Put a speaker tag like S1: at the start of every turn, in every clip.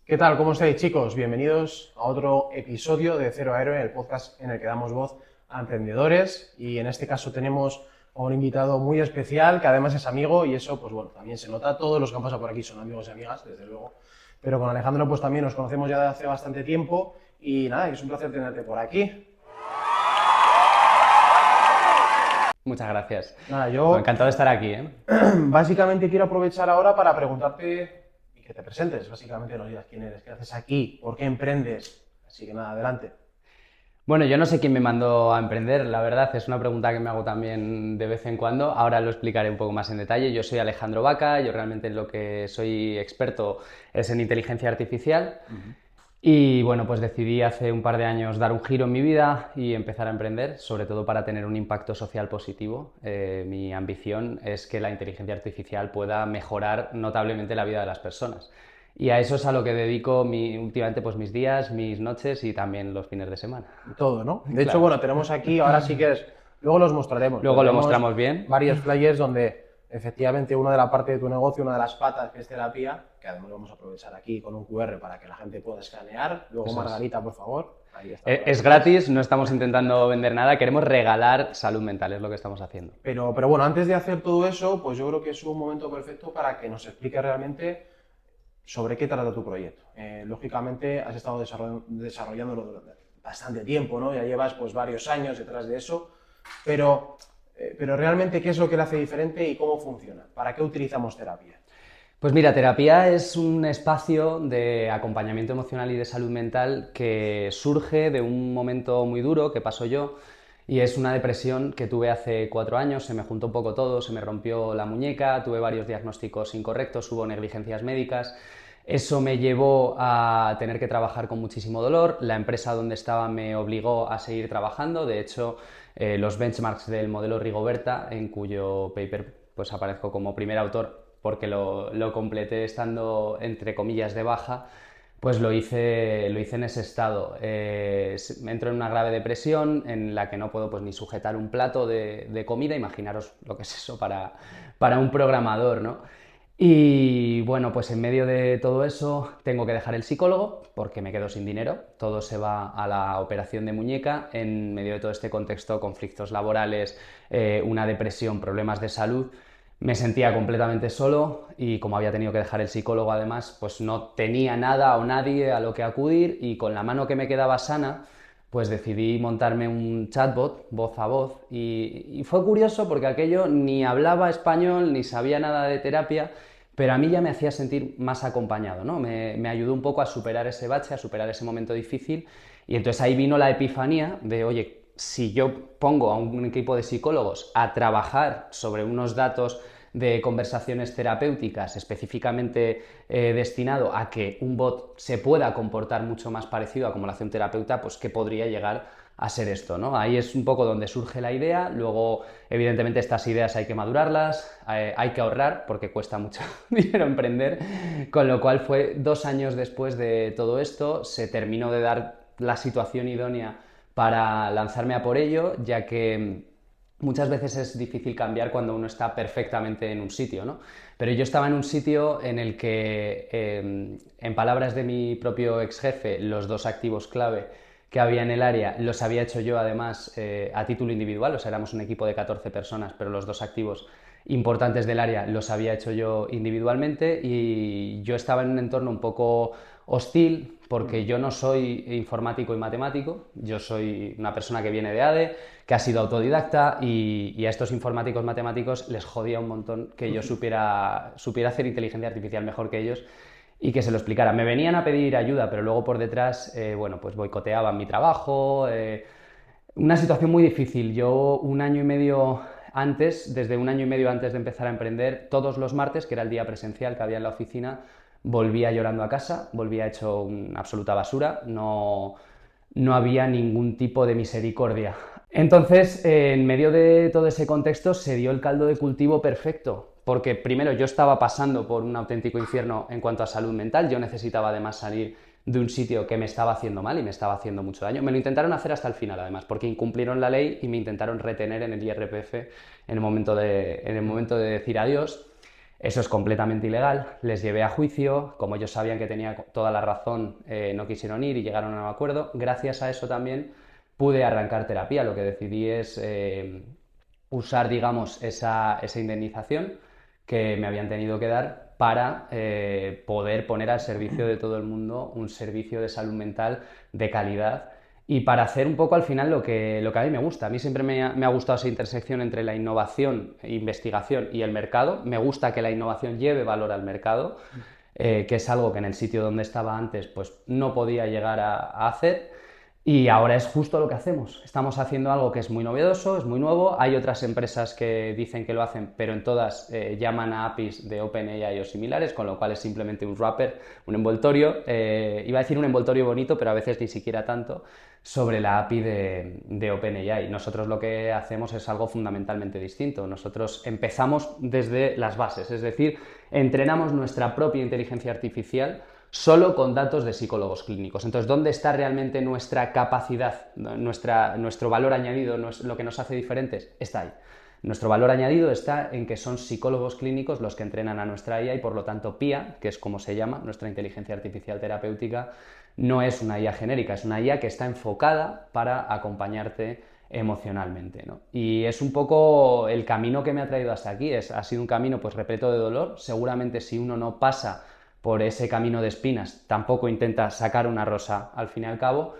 S1: ¿Qué tal? ¿Cómo estáis, chicos? Bienvenidos a otro episodio de Cero a Héroe, el podcast en el que damos voz a emprendedores. Y en este caso tenemos a un invitado muy especial que además es amigo y eso, pues bueno, también se nota. Todos los que han pasado por aquí son amigos y amigas, desde luego. Pero con Alejandro, pues también nos conocemos ya de hace bastante tiempo y nada, es un placer tenerte por aquí.
S2: Muchas gracias.
S1: Nada,
S2: Bueno,
S1: yo
S2: encantado de estar aquí, ¿eh?
S1: básicamente quiero aprovechar ahora para preguntarte y que te presentes, básicamente nos digas quién eres, qué haces aquí, por qué emprendes. Así que nada, adelante.
S2: Bueno, yo no sé quién me mandó a emprender, la verdad, es una pregunta que me hago también de vez en cuando. Ahora lo explicaré un poco más en detalle. Yo soy Alejandro Vaca, yo realmente en lo que soy experto es en inteligencia artificial. Y bueno, pues decidí hace un par de años dar un giro en mi vida y empezar a emprender, sobre todo para tener un impacto social positivo. Mi ambición es que la inteligencia artificial pueda mejorar notablemente la vida de las personas. Y a eso es a lo que dedico últimamente pues, mis días, mis noches y también los fines de semana.
S1: Todo, ¿no? De hecho,
S2: Claro.
S1: bueno, tenemos aquí, ahora sí que es, luego los mostraremos, pero
S2: Luego lo
S1: tenemos
S2: mostramos bien.
S1: varios flyers donde efectivamente una de la parte de tu negocio, una de las patas que es terapia, que además lo vamos a aprovechar aquí con un QR para que la gente pueda escanear. Luego,
S2: Eso es.
S1: Margarita, por favor, ahí está por
S2: Es
S1: detrás.
S2: gratis, no estamos intentando vender nada, queremos regalar salud mental, es lo que estamos haciendo.
S1: Pero bueno, antes de hacer todo eso, pues yo creo que es un momento perfecto para que nos expliques realmente sobre qué trata tu proyecto. Lógicamente, has estado desarrollándolo durante bastante tiempo, ¿no? Ya llevas pues varios años detrás de eso, pero, pero realmente, ¿qué es lo que le hace diferente y cómo funciona? ¿Para qué utilizamos terapia?
S2: Pues mira, terapia es un espacio de acompañamiento emocional y de salud mental que surge de un momento muy duro que pasó yo y es una depresión que tuve hace 4 años, se me juntó un poco todo, se me rompió la muñeca, tuve varios diagnósticos incorrectos, hubo negligencias médicas. Eso me llevó a tener que trabajar con muchísimo dolor. La empresa donde estaba me obligó a seguir trabajando. De hecho, los benchmarks del modelo Rigoberta, en cuyo paper pues aparezco como primer autor porque lo completé estando entre comillas de baja, pues lo hice en ese estado. Entro en una grave depresión en la que no puedo pues, ni sujetar un plato de comida, imaginaros lo que es eso para un programador, ¿no? Y bueno, pues en medio de todo eso tengo que dejar el psicólogo porque me quedo sin dinero, todo se va a la operación de muñeca, en medio de todo este contexto, conflictos laborales, una depresión, problemas de salud, me sentía completamente solo y como había tenido que dejar el psicólogo además, pues no tenía nada o nadie a lo que acudir y con la mano que me quedaba sana, pues decidí montarme un chatbot voz a voz y fue curioso porque aquello ni hablaba español ni sabía nada de terapia, pero a mí ya me hacía sentir más acompañado, ¿no? Me ayudó un poco a superar ese bache, a superar ese momento difícil y entonces ahí vino la epifanía de, oye, si yo pongo a un equipo de psicólogos a trabajar sobre unos datos de conversaciones terapéuticas específicamente destinado a que un bot se pueda comportar mucho más parecido a como lo hace un terapeuta, pues que podría llegar a ser esto, ¿no? Ahí es un poco donde surge la idea, luego evidentemente estas ideas hay que madurarlas, hay que ahorrar porque cuesta mucho dinero emprender, con lo cual fue 2 años después de todo esto, se terminó de dar la situación idónea para lanzarme a por ello, ya que muchas veces es difícil cambiar cuando uno está perfectamente en un sitio, ¿no? Pero yo estaba en un sitio en el que, en palabras de mi propio ex jefe, los dos activos clave que había en el área los había hecho yo además a título individual, o sea, éramos un equipo de 14 personas, pero los dos activos importantes del área los había hecho yo individualmente y yo estaba en un entorno un poco hostil porque yo no soy informático y matemático, yo soy una persona que viene de ADE, que ha sido autodidacta y a estos informáticos matemáticos les jodía un montón que yo supiera hacer inteligencia artificial mejor que ellos y que se lo explicara. Me venían a pedir ayuda, pero luego por detrás, bueno, pues boicoteaban mi trabajo, una situación muy difícil. Yo un año y medio antes, desde un año y medio antes de empezar a emprender, todos los martes, que era el día presencial que había en la oficina, volvía llorando a casa, volvía hecho una absoluta basura, no había ningún tipo de misericordia. Entonces, en medio de todo ese contexto, se dio el caldo de cultivo perfecto, porque primero yo estaba pasando por un auténtico infierno en cuanto a salud mental, yo necesitaba además salir de un sitio que me estaba haciendo mal y me estaba haciendo mucho daño. Me lo intentaron hacer hasta el final, además, porque incumplieron la ley y me intentaron retener en el IRPF en el momento de decir adiós. Eso es completamente ilegal, les llevé a juicio, como ellos sabían que tenía toda la razón, no quisieron ir y llegaron a un acuerdo. Gracias a eso también pude arrancar terapia, lo que decidí es usar, digamos, esa indemnización que me habían tenido que dar para poder poner al servicio de todo el mundo un servicio de salud mental de calidad y para hacer un poco al final lo que a mí me gusta. A mí siempre me ha gustado esa intersección entre la innovación, investigación y el mercado. Me gusta que la innovación lleve valor al mercado, que es algo que en el sitio donde estaba antes pues no podía llegar a hacer. Y ahora es justo lo que hacemos. Estamos haciendo algo que es muy novedoso, es muy nuevo. Hay otras empresas que dicen que lo hacen, pero en todas llaman a APIs de OpenAI o similares, con lo cual es simplemente un wrapper, un envoltorio. Iba a decir un envoltorio bonito, pero a veces ni siquiera tanto, sobre la API de OpenAI. Nosotros lo que hacemos es algo fundamentalmente distinto. Nosotros empezamos desde las bases, es decir, entrenamos nuestra propia inteligencia artificial solo con datos de psicólogos clínicos. Entonces, ¿dónde está realmente nuestra capacidad, nuestro valor añadido, lo que nos hace diferentes? Está ahí. Nuestro valor añadido está en que son psicólogos clínicos los que entrenan a nuestra IA y por lo tanto PIA, que es como se llama, nuestra inteligencia artificial terapéutica, no es una IA genérica, es una IA que está enfocada para acompañarte emocionalmente, ¿no? Y es un poco el camino que me ha traído hasta aquí, ha sido un camino pues repleto de dolor, seguramente si uno no pasa por ese camino de espinas, tampoco intenta sacar una rosa al fin y al cabo,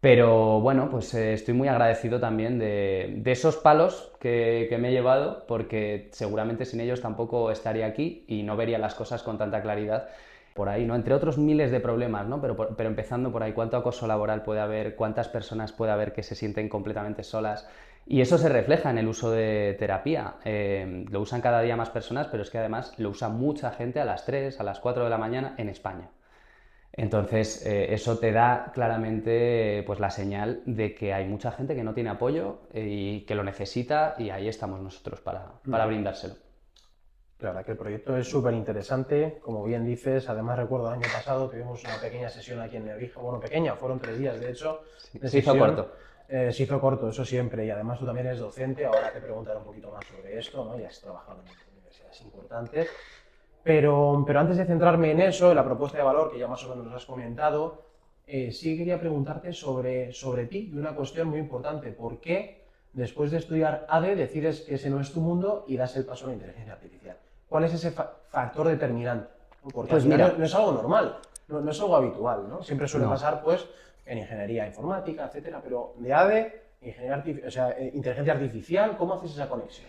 S2: pero bueno, pues estoy muy agradecido también de esos palos que me he llevado, porque seguramente sin ellos tampoco estaría aquí y no vería las cosas con tanta claridad por ahí, ¿no? Entre otros miles de problemas, ¿no? Pero empezando por ahí, ¿cuánto acoso laboral puede haber? ¿Cuántas personas puede haber que se sienten completamente solas? Y eso se refleja en el uso de terapia. Lo usan cada día más personas, pero es que además lo usa mucha gente a las 3, a las 4 de la mañana en España. Entonces, eso te da claramente pues, la señal de que hay mucha gente que no tiene apoyo y que lo necesita y ahí estamos nosotros para brindárselo.
S1: La verdad que el proyecto es súper interesante, como bien dices. Además, recuerdo el año pasado tuvimos una pequeña sesión aquí en Nebrija, bueno, pequeña, fueron 3 días de hecho, de
S2: Se hizo
S1: sesión.
S2: corto.
S1: Se hizo corto, eso siempre, y además tú también eres docente, ahora te preguntaré un poquito más sobre esto, ¿no? Ya has trabajado en universidades importantes, pero antes de centrarme en eso, en la propuesta de valor que ya más o menos nos has comentado, sí quería preguntarte sobre ti y una cuestión muy importante. ¿Por qué después de estudiar ADE decides que ese no es tu mundo y das el paso a la inteligencia artificial? ¿Cuál es ese factor determinante? Porque al
S2: Pues
S1: final
S2: mira,
S1: no es algo normal, no es algo habitual, ¿no? Siempre suele
S2: no.
S1: pasar, pues, en ingeniería informática, etcétera, pero de ADE, inteligencia artificial, ¿cómo haces esa conexión?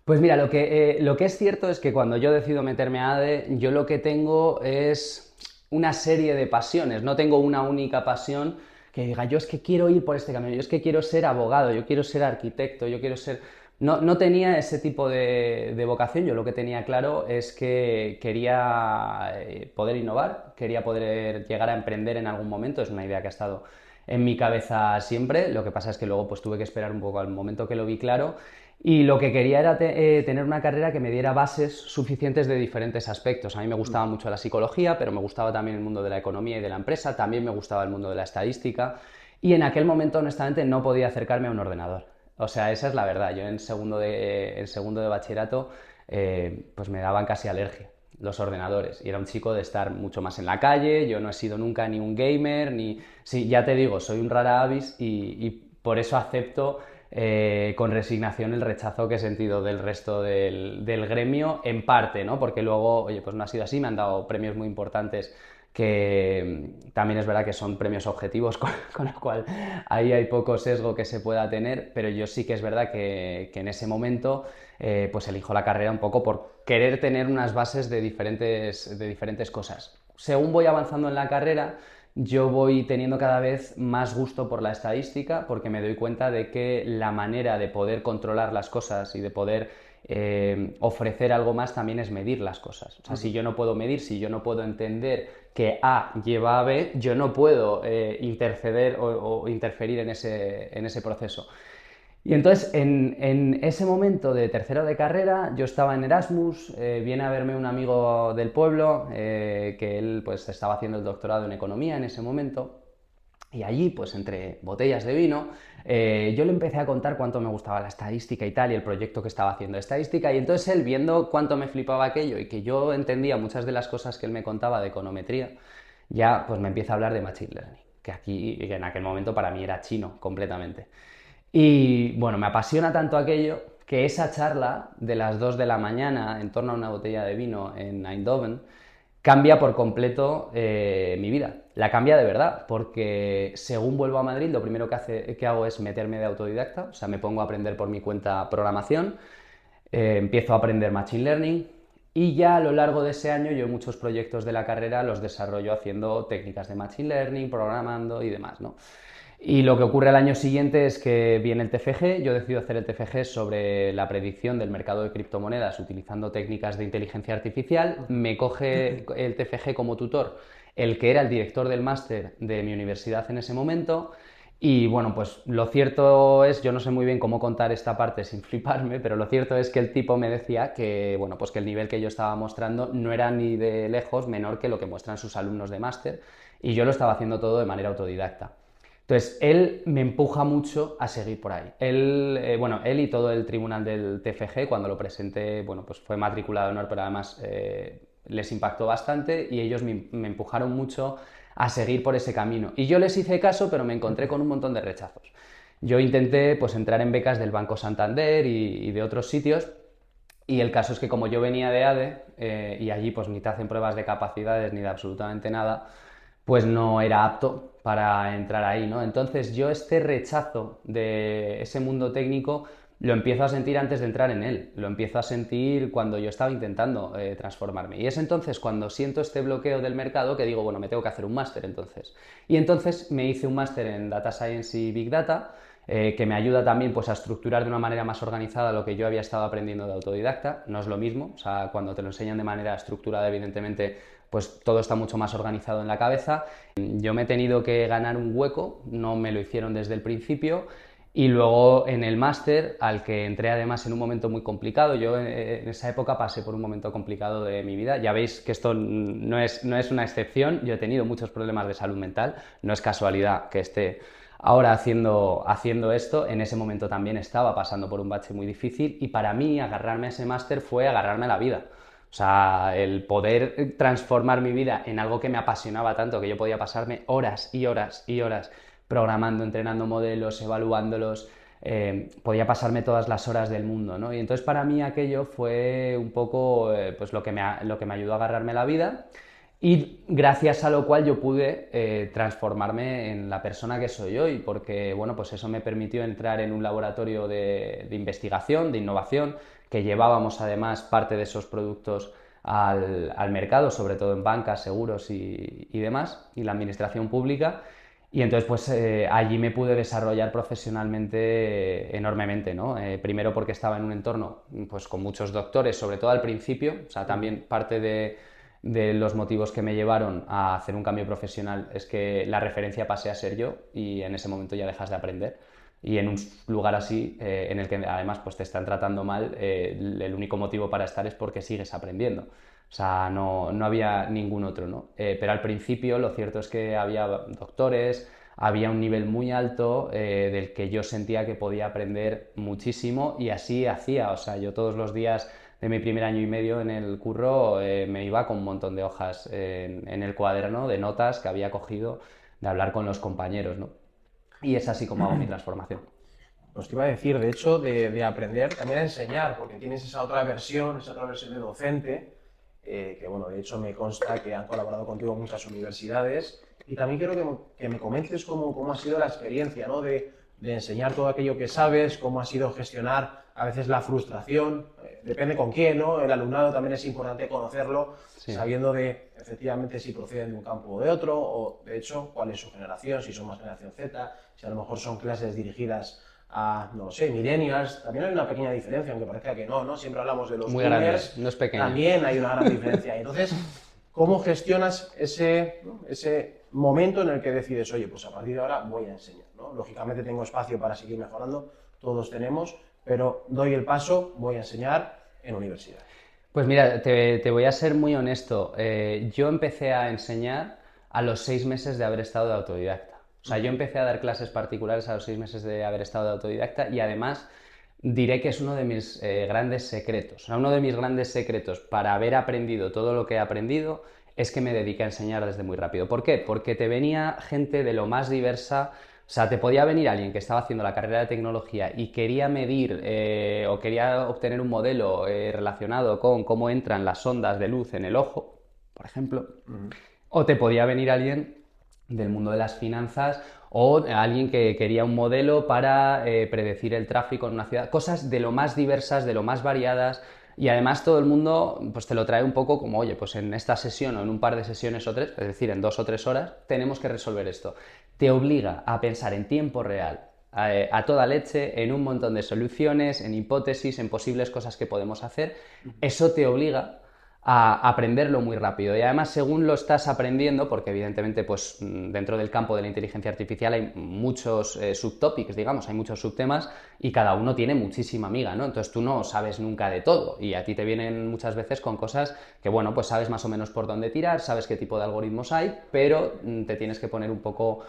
S2: Pues mira, lo que es cierto es que cuando yo decido meterme a ADE, yo lo que tengo es una serie de pasiones, no tengo una única pasión que diga, yo es que quiero ir por este camino, yo es que quiero ser abogado, yo quiero ser arquitecto, yo quiero ser... No tenía ese tipo de vocación, yo lo que tenía claro es que quería poder innovar, quería poder llegar a emprender en algún momento, es una idea que ha estado en mi cabeza siempre, lo que pasa es que luego pues tuve que esperar un poco al momento que lo vi claro y lo que quería era tener una carrera que me diera bases suficientes de diferentes aspectos. A mí me gustaba mucho la psicología, pero me gustaba también el mundo de la economía y de la empresa, también me gustaba el mundo de la estadística y en aquel momento honestamente no podía acercarme a un ordenador. O sea, esa es la verdad. Yo en segundo de bachillerato pues me daban casi alergia los ordenadores y era un chico de estar mucho más en la calle, yo no he sido nunca ni un gamer, ni... Sí, ya te digo, soy un rara avis y por eso acepto con resignación el rechazo que he sentido del resto del gremio, en parte, ¿no? Porque luego, oye, pues no ha sido así, me han dado premios muy importantes que también es verdad que son premios objetivos, con lo cual ahí hay poco sesgo que se pueda tener, pero yo sí que es verdad que en ese momento pues elijo la carrera un poco por querer tener unas bases de diferentes cosas. Según voy avanzando en la carrera, yo voy teniendo cada vez más gusto por la estadística porque me doy cuenta de que la manera de poder controlar las cosas y de poder ofrecer algo más también es medir las cosas. O sea, si yo no puedo medir, si yo no puedo entender que A lleva a B, yo no puedo interceder o interferir en ese proceso. Y entonces, en ese momento de tercero de carrera, yo estaba en Erasmus, viene a verme un amigo del pueblo, que él pues estaba haciendo el doctorado en economía en ese momento, Y allí, pues entre botellas de vino, yo le empecé a contar cuánto me gustaba la estadística y tal, y el proyecto que estaba haciendo de estadística, y entonces él, viendo cuánto me flipaba aquello y que yo entendía muchas de las cosas que él me contaba de econometría, ya pues me empieza a hablar de Machine Learning, que aquí, en aquel momento para mí era chino completamente. Y bueno, me apasiona tanto aquello que esa charla de las 2 de la mañana en torno a una botella de vino en Eindhoven cambia por completo mi vida. La cambia de verdad, porque según vuelvo a Madrid, lo primero que hago es meterme de autodidacta, o sea, me pongo a aprender por mi cuenta programación, empiezo a aprender Machine Learning y ya a lo largo de ese año yo muchos proyectos de la carrera los desarrollo haciendo técnicas de Machine Learning, programando y demás, ¿no? Y lo que ocurre al año siguiente es que viene el TFG, yo decido hacer el TFG sobre la predicción del mercado de criptomonedas utilizando técnicas de inteligencia artificial, me coge el TFG como tutor el que era el director del máster de mi universidad en ese momento y bueno, pues lo cierto es, yo no sé muy bien cómo contar esta parte sin fliparme, pero lo cierto es que el tipo me decía que, bueno, pues que el nivel que yo estaba mostrando no era ni de lejos menor que lo que muestran sus alumnos de máster y yo lo estaba haciendo todo de manera autodidacta. Entonces, él me empuja mucho a seguir por ahí. Él y todo el tribunal del TFG, cuando lo presenté, bueno, pues fue matriculado de honor, pero además les impactó bastante y ellos me empujaron mucho a seguir por ese camino. Y yo les hice caso, pero me encontré con un montón de rechazos. Yo intenté pues entrar en becas del Banco Santander y de otros sitios, y el caso es que como yo venía de ADE y allí pues ni te hacen pruebas de capacidades ni de absolutamente nada, pues no era apto para entrar ahí, ¿no? Entonces yo este rechazo de ese mundo técnico lo empiezo a sentir antes de entrar en él, lo empiezo a sentir cuando yo estaba intentando transformarme. Y es entonces cuando siento este bloqueo del mercado que digo, bueno, me tengo que hacer un máster entonces. Y entonces me hice un máster en Data Science y Big Data, que me ayuda también pues, a estructurar de una manera más organizada lo que yo había estado aprendiendo de autodidacta. No es lo mismo, o sea, cuando te lo enseñan de manera estructurada, evidentemente, pues todo está mucho más organizado en la cabeza. Yo me he tenido que ganar un hueco, no me lo hicieron desde el principio. Y luego en el máster, al que entré además en un momento muy complicado, yo en esa época pasé por un momento complicado de mi vida. Ya veis que esto no es una excepción, yo he tenido muchos problemas de salud mental, no es casualidad que esté ahora haciendo esto. En ese momento también estaba pasando por un bache muy difícil y para mí agarrarme a ese máster fue agarrarme a la vida. O sea, el poder transformar mi vida en algo que me apasionaba tanto, que yo podía pasarme horas y horas y horas programando, entrenando modelos, evaluándolos, podía pasarme todas las horas del mundo, ¿no? Y entonces para mí aquello fue un poco pues lo que me ayudó a agarrarme la vida y gracias a lo cual yo pude transformarme en la persona que soy hoy, porque bueno, pues eso me permitió entrar en un laboratorio de investigación, de innovación, que llevábamos además parte de esos productos al mercado, sobre todo en bancas, seguros y demás, y la administración pública. Y entonces, pues allí me pude desarrollar profesionalmente enormemente, ¿no? Primero porque estaba en un entorno pues, con muchos doctores, sobre todo al principio, o sea, también parte de los motivos que me llevaron a hacer un cambio profesional es que la referencia pasé a ser yo y en ese momento ya dejas de aprender. Y en un lugar así, en el que además pues, te están tratando mal, el único motivo para estar es porque sigues aprendiendo. O sea, no había ningún otro, ¿no? Pero al principio lo cierto es que había doctores, había un nivel muy alto del que yo sentía que podía aprender muchísimo y así hacía. O sea, yo todos los días de mi primer año y medio en el curro me iba con un montón de hojas en el cuaderno de notas que había cogido de hablar con los compañeros, ¿no? Y es así como hago mi transformación.
S1: Pues te iba a decir, de hecho, de aprender también a enseñar, porque tienes esa otra versión de docente, que bueno, de hecho me consta que han colaborado contigo muchas universidades, y también quiero que me comentes cómo ha sido la experiencia, ¿no? De enseñar todo aquello que sabes, cómo ha sido gestionar a veces la frustración, depende con quién, ¿no? El alumnado también es importante conocerlo,
S2: Sí.
S1: sabiendo de efectivamente si proceden de un campo o de otro, o de hecho cuál es su generación, si son más generación Z, si a lo mejor son clases dirigidas a, no sé, millennials, también hay una pequeña diferencia, aunque parezca que no, ¿no? Siempre hablamos de los
S2: Muy grande,
S1: boomers,
S2: no es pequeña.
S1: también hay una gran diferencia. Entonces, ¿cómo gestionas ese momento en el que decides, oye, pues a partir de ahora voy a enseñar, ¿no? Lógicamente tengo espacio para seguir mejorando, todos tenemos, pero doy el paso, voy a enseñar en universidad.
S2: Pues mira, te voy a ser muy honesto. Yo empecé a enseñar a los 6 meses de haber estado de autodidacta. O sea, yo empecé a dar clases particulares a los 6 meses de haber estado de autodidacta y además diré que es uno de mis grandes secretos. O sea, uno de mis grandes secretos para haber aprendido todo lo que he aprendido es que me dediqué a enseñar desde muy rápido. ¿Por qué? Porque te venía gente de lo más diversa. O sea, te podía venir alguien que estaba haciendo la carrera de tecnología y quería medir o quería obtener un modelo relacionado con cómo entran las ondas de luz en el ojo, por ejemplo. O te podía venir alguien del mundo de las finanzas o alguien que quería un modelo para predecir el tráfico en una ciudad. Cosas de lo más diversas, de lo más variadas. Y además todo el mundo pues te lo trae un poco como, oye, pues en esta sesión o en un par de sesiones o tres, es decir, en 2 o 3 horas, tenemos que resolver esto. Te obliga a pensar en tiempo real, a toda leche, en un montón de soluciones, en hipótesis, en posibles cosas que podemos hacer. Eso te obliga a aprenderlo muy rápido. Y además, según lo estás aprendiendo, porque evidentemente pues, dentro del campo de la inteligencia artificial hay muchos subtopics, digamos, hay muchos subtemas y cada uno tiene muchísima miga, ¿no? Entonces tú no sabes nunca de todo y a ti te vienen muchas veces con cosas que, bueno, pues sabes más o menos por dónde tirar, sabes qué tipo de algoritmos hay, pero te tienes que poner un poco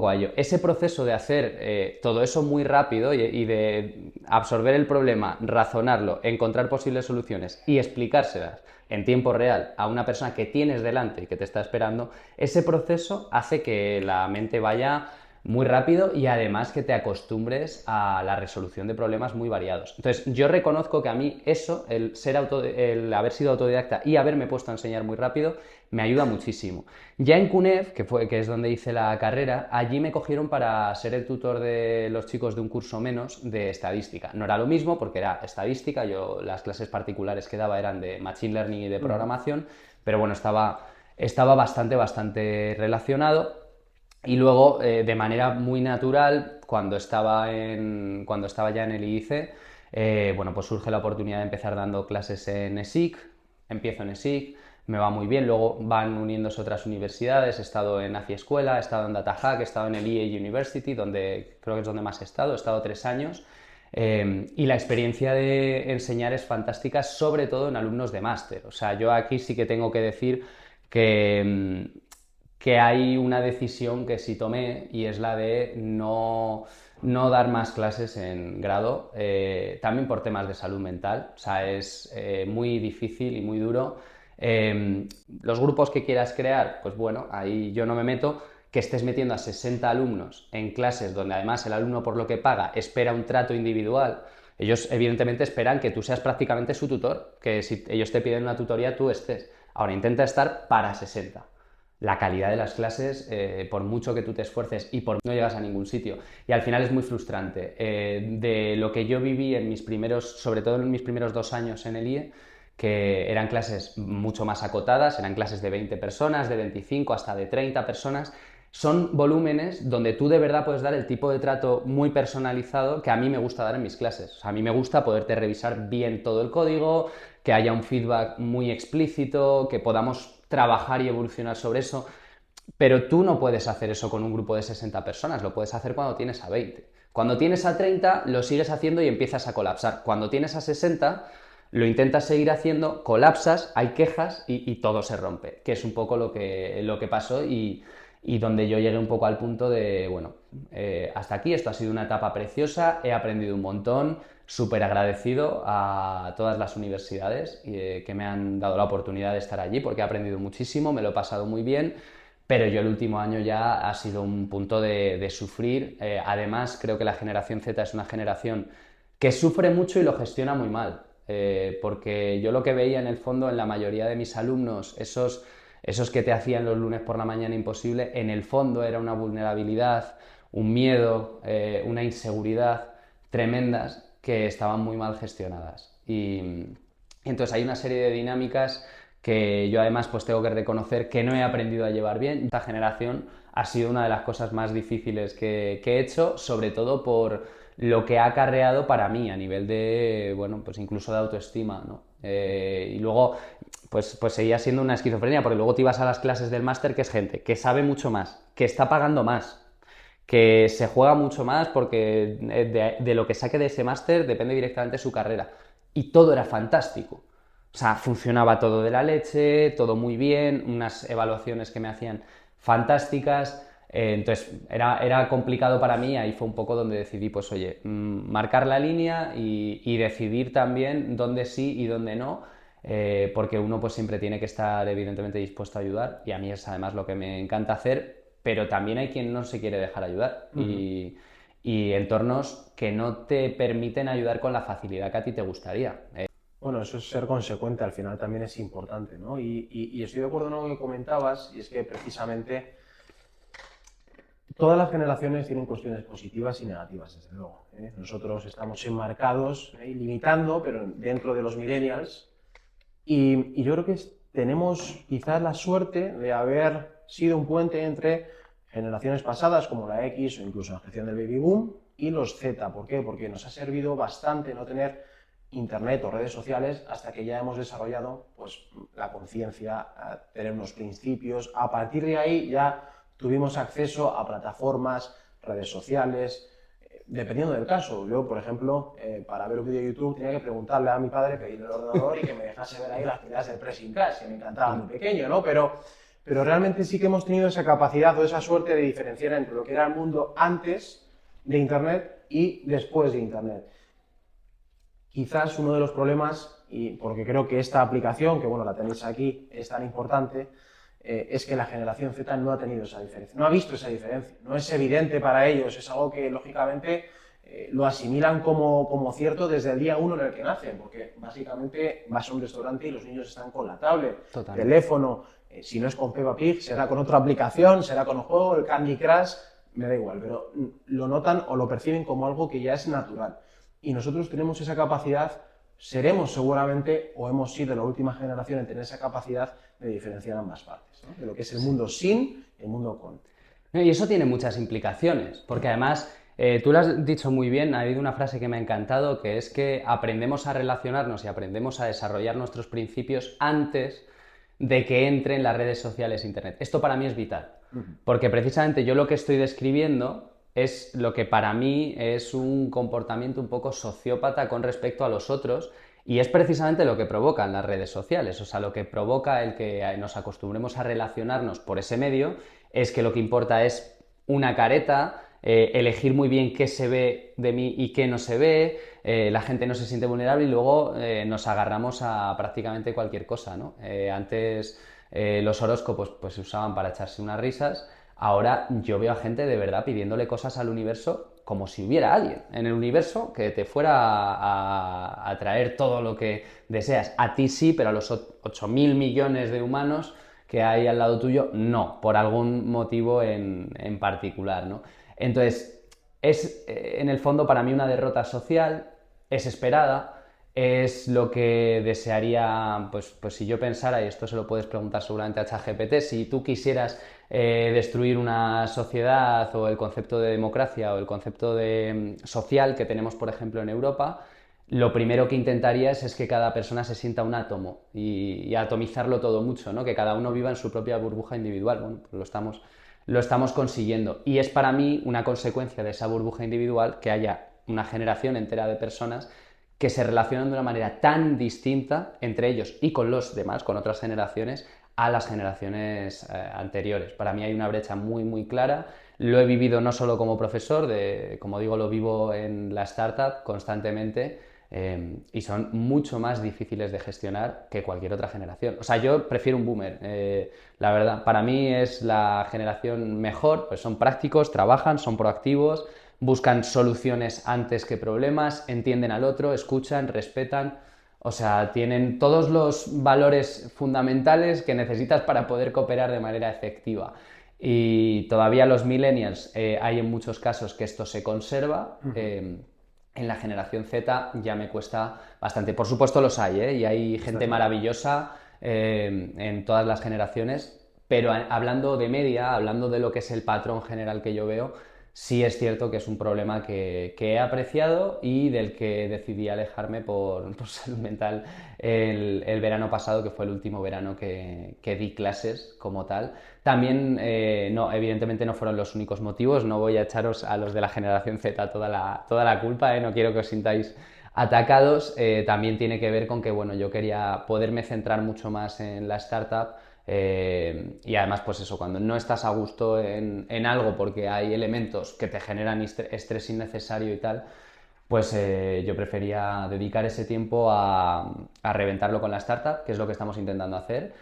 S2: a ello. Ese proceso de hacer todo eso muy rápido y de absorber el problema, razonarlo, encontrar posibles soluciones y explicárselas en tiempo real a una persona que tienes delante y que te está esperando, ese proceso hace que la mente vaya muy rápido y además que te acostumbres a la resolución de problemas muy variados. Entonces, yo reconozco que a mí eso, el haber sido autodidacta y haberme puesto a enseñar muy rápido, me ayuda muchísimo. Ya en CUNEF, que es donde hice la carrera, allí me cogieron para ser el tutor de los chicos de un curso menos de estadística. No era lo mismo porque era estadística, yo las clases particulares que daba eran de Machine Learning y de programación, pero bueno, estaba bastante relacionado. Y luego, de manera muy natural, cuando estaba ya en el IIC, bueno, pues surge la oportunidad de empezar dando clases en ESIC, empiezo en ESIC, me va muy bien, luego van uniéndose otras universidades, he estado en ACI Escuela, he estado en DataHack, he estado en el EA University, donde creo que es donde más he estado 3 años, y la experiencia de enseñar es fantástica, sobre todo en alumnos de máster. O sea, yo aquí sí que tengo que decir que hay una decisión que sí tomé y es la de no dar más clases en grado, también por temas de salud mental. O sea, es muy difícil y muy duro. Los grupos que quieras crear, pues bueno, ahí yo no me meto. Que estés metiendo a 60 alumnos en clases donde además el alumno por lo que paga espera un trato individual. Ellos evidentemente esperan que tú seas prácticamente su tutor, que si ellos te piden una tutoría tú estés. Ahora intenta estar para 60. La calidad de las clases, por mucho que tú te esfuerces y por no llegas a ningún sitio. Y al final es muy frustrante. De lo que yo viví sobre todo en mis primeros 2 años en el IE, que eran clases mucho más acotadas, eran clases de 20 personas, de 25 hasta de 30 personas, son volúmenes donde tú de verdad puedes dar el tipo de trato muy personalizado que a mí me gusta dar en mis clases. O sea, a mí me gusta poderte revisar bien todo el código, que haya un feedback muy explícito, que podamos trabajar y evolucionar sobre eso, pero tú no puedes hacer eso con un grupo de 60 personas, lo puedes hacer cuando tienes a 20. Cuando tienes a 30 lo sigues haciendo y empiezas a colapsar. Cuando tienes a 60 lo intentas seguir haciendo, colapsas, hay quejas y todo se rompe, que es un poco lo que pasó y donde yo llegué un poco al punto de, bueno, hasta aquí, esto ha sido una etapa preciosa, he aprendido un montón, súper agradecido a todas las universidades que me han dado la oportunidad de estar allí porque he aprendido muchísimo, me lo he pasado muy bien, pero yo el último año ya ha sido un punto de sufrir. Además, creo que la generación Z es una generación que sufre mucho y lo gestiona muy mal, porque yo lo que veía en el fondo en la mayoría de mis alumnos, esos que te hacían los lunes por la mañana imposible, en el fondo era una vulnerabilidad, un miedo, una inseguridad tremendas que estaban muy mal gestionadas. Y entonces hay una serie de dinámicas que yo además pues tengo que reconocer que no he aprendido a llevar bien. Esta generación ha sido una de las cosas más difíciles que he hecho, sobre todo por lo que ha acarreado para mí a nivel de, bueno, pues incluso de autoestima, ¿no? Y luego pues seguía siendo una esquizofrenia, porque luego te ibas a las clases del máster, que es gente que sabe mucho más, que está pagando más, que se juega mucho más porque de lo que saque de ese máster depende directamente su carrera. Y todo era fantástico. O sea, funcionaba todo de la leche, todo muy bien, unas evaluaciones que me hacían fantásticas, Entonces era complicado para mí, ahí fue un poco donde decidí, pues oye, marcar la línea y decidir también dónde sí y dónde no, porque uno pues siempre tiene que estar evidentemente dispuesto a ayudar y a mí es además lo que me encanta hacer, pero también hay quien no se quiere dejar ayudar y entornos que no te permiten ayudar con la facilidad que a ti te gustaría.
S1: Bueno, eso es ser consecuente, al final también es importante, ¿no? Y estoy de acuerdo en lo que comentabas, y es que precisamente todas las generaciones tienen cuestiones positivas y negativas, desde luego, ¿eh? Nosotros estamos enmarcados, limitando, pero dentro de los millennials, y yo creo que tenemos quizás la suerte de haber sido un puente entre generaciones pasadas como la X o incluso la generación del baby boom y los Z. ¿Por qué? Porque nos ha servido bastante no tener internet o redes sociales hasta que ya hemos desarrollado pues, la conciencia, tener unos principios. A partir de ahí ya tuvimos acceso a plataformas, redes sociales, dependiendo del caso. Yo, por ejemplo, para ver un vídeo de YouTube tenía que preguntarle a mi padre, pedirle el ordenador y que me dejase ver ahí las peleas del pressing catch, que me encantaba muy pequeño, ¿no? Pero realmente sí que hemos tenido esa capacidad o esa suerte de diferenciar entre lo que era el mundo antes de Internet y después de Internet. Quizás uno de los problemas, y porque creo que esta aplicación, que bueno, la tenéis aquí, es tan importante, es que la generación Z no ha tenido esa diferencia, no ha visto esa diferencia, no es evidente para ellos, es algo que lógicamente lo asimilan como cierto desde el día uno en el que nacen, porque básicamente vas a un restaurante y los niños están con la tablet,
S2: Totalmente.
S1: teléfono, si no es con Peppa Pig, será con otra aplicación, será con un juego, el Candy Crush, me da igual, pero lo notan o lo perciben como algo que ya es natural. Y nosotros tenemos esa capacidad, seremos seguramente, o hemos sido la última generación en tener esa capacidad de diferenciar ambas partes, ¿no? De lo que es el mundo sin y el mundo con.
S2: Y eso tiene muchas implicaciones, porque además, tú lo has dicho muy bien, ha habido una frase que me ha encantado, que es que aprendemos a relacionarnos y aprendemos a desarrollar nuestros principios antes de que entren las redes sociales e Internet. Esto para mí es vital, porque precisamente yo lo que estoy describiendo es lo que para mí es un comportamiento un poco sociópata con respecto a los otros y es precisamente lo que provocan las redes sociales, o sea, lo que provoca el que nos acostumbremos a relacionarnos por ese medio es que lo que importa es una careta, elegir muy bien qué se ve de mí y qué no se ve, la gente no se siente vulnerable y luego nos agarramos a prácticamente cualquier cosa, ¿no? Antes los horóscopos pues, se usaban para echarse unas risas, ahora yo veo a gente de verdad pidiéndole cosas al universo como si hubiera alguien en el universo que te fuera a traer todo lo que deseas. A ti sí, pero a los 8.000 millones de humanos que hay al lado tuyo, no, por algún motivo en particular, ¿no? Entonces, es en el fondo para mí una derrota social, es esperada, es lo que desearía, pues si yo pensara, y esto se lo puedes preguntar seguramente a ChatGPT, si tú quisieras destruir una sociedad o el concepto de democracia o el concepto de social que tenemos, por ejemplo, en Europa, lo primero que intentarías es que cada persona se sienta un átomo y atomizarlo todo mucho, ¿no? Que cada uno viva en su propia burbuja individual. Bueno, pues lo estamos consiguiendo. Y es para mí una consecuencia de esa burbuja individual que haya una generación entera de personas que se relacionan de una manera tan distinta entre ellos y con los demás, con otras generaciones, a las generaciones anteriores. Para mí hay una brecha muy, muy clara. Lo he vivido no solo como profesor, como digo, lo vivo en la startup constantemente. Y son mucho más difíciles de gestionar que cualquier otra generación. O sea, yo prefiero un boomer, la verdad. Para mí es la generación mejor, pues son prácticos, trabajan, son proactivos, buscan soluciones antes que problemas, entienden al otro, escuchan, respetan. O sea, tienen todos los valores fundamentales que necesitas para poder cooperar de manera efectiva. Y todavía los millennials, hay en muchos casos que esto se conserva. En la generación Z ya me cuesta bastante. Por supuesto los hay, ¿eh? Y hay gente maravillosa en todas las generaciones, pero hablando de media, hablando de lo que es el patrón general que yo veo, sí es cierto que es un problema que he apreciado y del que decidí alejarme por salud mental el verano pasado, que fue el último verano que di clases como tal. También, no, evidentemente no fueron los únicos motivos, no voy a echaros a los de la generación Z toda la culpa, no quiero que os sintáis atacados. También tiene que ver con que, bueno, yo quería poderme centrar mucho más en la startup, Y además, pues eso, cuando no estás a gusto en algo porque hay elementos que te generan estrés innecesario y tal, pues yo prefería dedicar ese tiempo a reventarlo con la startup, que es lo que estamos intentando hacer.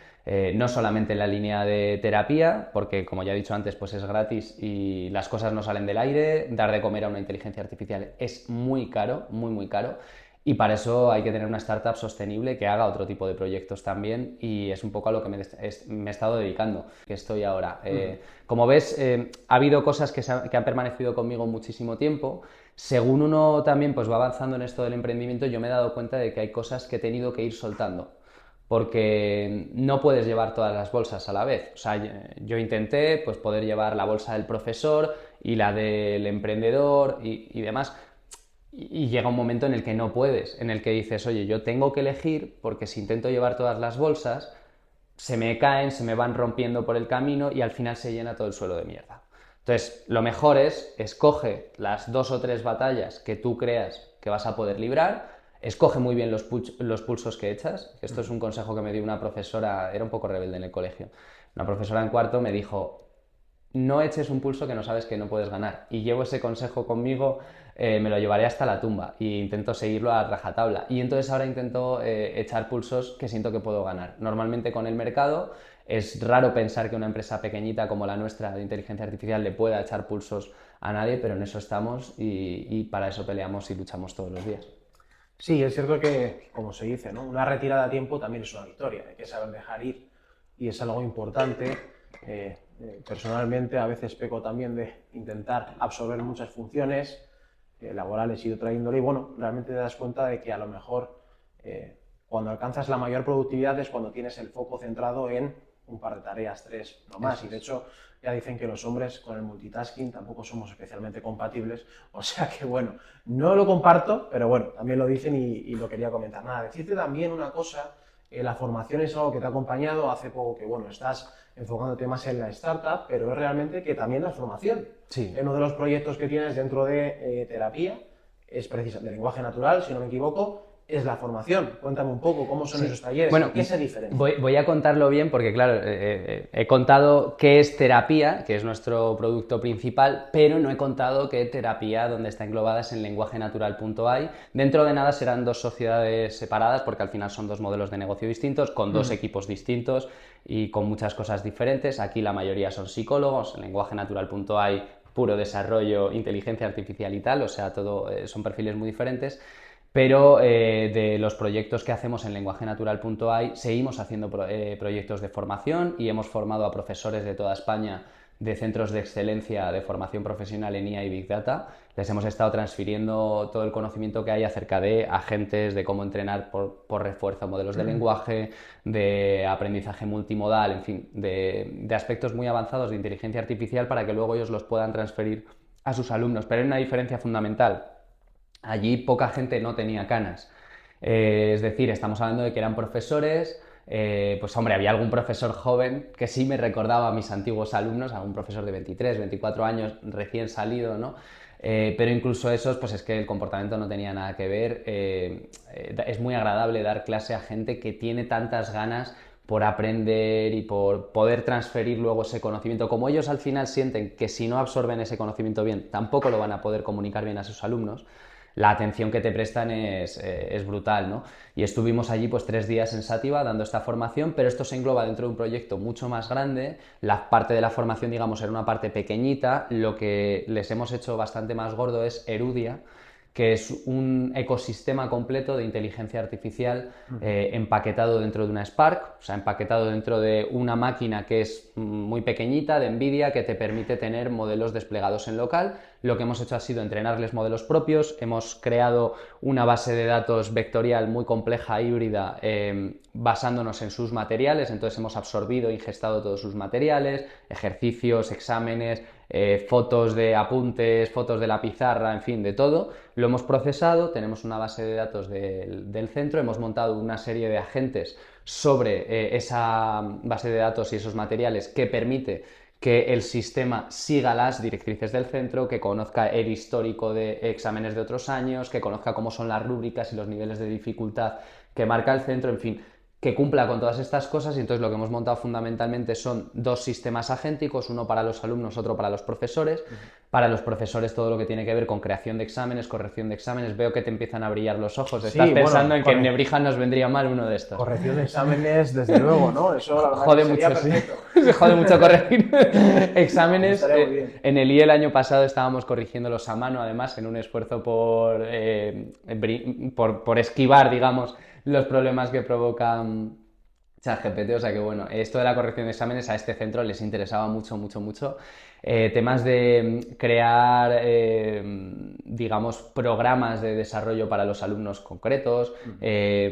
S2: No solamente en la línea de terapia, porque como ya he dicho antes, pues es gratis y las cosas no salen del aire. Dar de comer a una inteligencia artificial es muy caro, muy, muy caro. Y para eso hay que tener una startup sostenible que haga otro tipo de proyectos también y es un poco a lo que me he estado dedicando, que estoy ahora. Como ves, ha habido cosas que han permanecido conmigo muchísimo tiempo. Según uno también pues, va avanzando en esto del emprendimiento, yo me he dado cuenta de que hay cosas que he tenido que ir soltando porque no puedes llevar todas las bolsas a la vez. O sea, yo intenté pues, poder llevar la bolsa del profesor y la del emprendedor y demás, y llega un momento en el que no puedes, en el que dices, oye, yo tengo que elegir porque si intento llevar todas las bolsas, se me caen, se me van rompiendo por el camino y al final se llena todo el suelo de mierda. Entonces, lo mejor es, escoge las 2 o 3 batallas que tú creas que vas a poder librar, escoge muy bien los pulsos que echas. Esto es un consejo que me dio una profesora, era un poco rebelde en el colegio. Una profesora en cuarto me dijo, no eches un pulso que no sabes que no puedes ganar. Y llevo ese consejo conmigo, me lo llevaré hasta la tumba e intento seguirlo a rajatabla. Y entonces ahora intento echar pulsos que siento que puedo ganar. Normalmente con el mercado es raro pensar que una empresa pequeñita como la nuestra de inteligencia artificial le pueda echar pulsos a nadie, pero en eso estamos y para eso peleamos y luchamos todos los días.
S1: Sí, es cierto que, como se dice, ¿no? Una retirada a tiempo también es una victoria, hay que saber dejar ir y es algo importante. Personalmente a veces peco también de intentar absorber muchas funciones laborales y de otra índole y bueno, realmente te das cuenta de que a lo mejor cuando alcanzas la mayor productividad es cuando tienes el foco centrado en un par de tareas, 3, no más. Y de hecho ya dicen que los hombres con el multitasking tampoco somos especialmente compatibles, o sea que bueno, no lo comparto, pero bueno, también lo dicen y lo quería comentar. Nada, decirte también una cosa, la formación es algo que te ha acompañado hace poco, que bueno, estás enfocándote más en la startup, pero es realmente que también la formación.
S2: Sí.
S1: Uno de los proyectos que tienes dentro de terapia es precisamente de lenguaje natural, si no me equivoco, es la formación. Cuéntame un poco cómo son esos talleres,
S2: Bueno,
S1: qué se diferencia.
S2: voy a contarlo bien porque, claro, he contado qué es terapia, que es nuestro producto principal, pero no he contado que terapia, donde está englobada, es en lenguajenatural.ai. Dentro de nada serán 2 sociedades separadas porque al final son 2 modelos de negocio distintos, con 2 equipos distintos y con muchas cosas diferentes. Aquí la mayoría son psicólogos, en lenguajenatural.ai puro desarrollo, inteligencia artificial y tal, o sea, todo son perfiles muy diferentes. Pero de los proyectos que hacemos en lenguajenatural.ai seguimos haciendo proyectos de formación y hemos formado a profesores de toda España de centros de excelencia de formación profesional en IA y Big Data. Les hemos estado transfiriendo todo el conocimiento que hay acerca de agentes, de cómo entrenar por refuerzo modelos de lenguaje, de aprendizaje multimodal, en fin, de aspectos muy avanzados de inteligencia artificial para que luego ellos los puedan transferir a sus alumnos. Pero hay una diferencia fundamental. Allí poca gente no tenía canas. Es decir, estamos hablando de que eran profesores, pues hombre, había algún profesor joven que sí me recordaba a mis antiguos alumnos, algún profesor de 23, 24 años recién salido, ¿no? Pero incluso esos, pues es que el comportamiento no tenía nada que ver. Es muy agradable dar clase a gente que tiene tantas ganas por aprender y por poder transferir luego ese conocimiento. Como ellos al final sienten que si no absorben ese conocimiento bien, tampoco lo van a poder comunicar bien a sus alumnos, la atención que te prestan es brutal, ¿no? Y estuvimos allí pues 3 días en Sátiva dando esta formación, pero esto se engloba dentro de un proyecto mucho más grande. La parte de la formación, digamos, era una parte pequeñita. Lo que les hemos hecho bastante más gordo es Erudia, que es un ecosistema completo de inteligencia artificial empaquetado dentro de una Spark, o sea, empaquetado dentro de una máquina que es muy pequeñita, de NVIDIA, que te permite tener modelos desplegados en local. Lo que hemos hecho ha sido entrenarles modelos propios, hemos creado una base de datos vectorial muy compleja, híbrida, basándonos en sus materiales, entonces hemos absorbido e ingestado todos sus materiales, ejercicios, exámenes, fotos de apuntes, fotos de la pizarra, en fin, de todo. Lo hemos procesado, tenemos una base de datos del centro, hemos montado una serie de agentes sobre esa base de datos y esos materiales que permite que el sistema siga las directrices del centro, que conozca el histórico de exámenes de otros años, que conozca cómo son las rúbricas y los niveles de dificultad que marca el centro, en fin, que cumpla con todas estas cosas, y entonces lo que hemos montado fundamentalmente son dos sistemas agénticos, uno para los alumnos, otro para los profesores. Para los profesores todo lo que tiene que ver con creación de exámenes, corrección de exámenes. Veo que te empiezan a brillar los ojos. Estás
S1: Sí,
S2: pensando
S1: bueno,
S2: en que en Nebrija nos vendría mal uno de estos.
S1: corrección de exámenes, desde luego, ¿no? Eso la verdad
S2: Jode
S1: que sería
S2: mucho, sí.
S1: perfecto.
S2: Se jode mucho corregir exámenes.
S1: Estaría muy bien.
S2: En el IE el año pasado estábamos corrigiéndolos a mano, además, en un esfuerzo por esquivar, digamos, los problemas que provocan ChatGPT. O sea que bueno, esto de la corrección de exámenes a este centro les interesaba mucho, mucho, mucho. Temas de crear, digamos, programas de desarrollo para los alumnos concretos,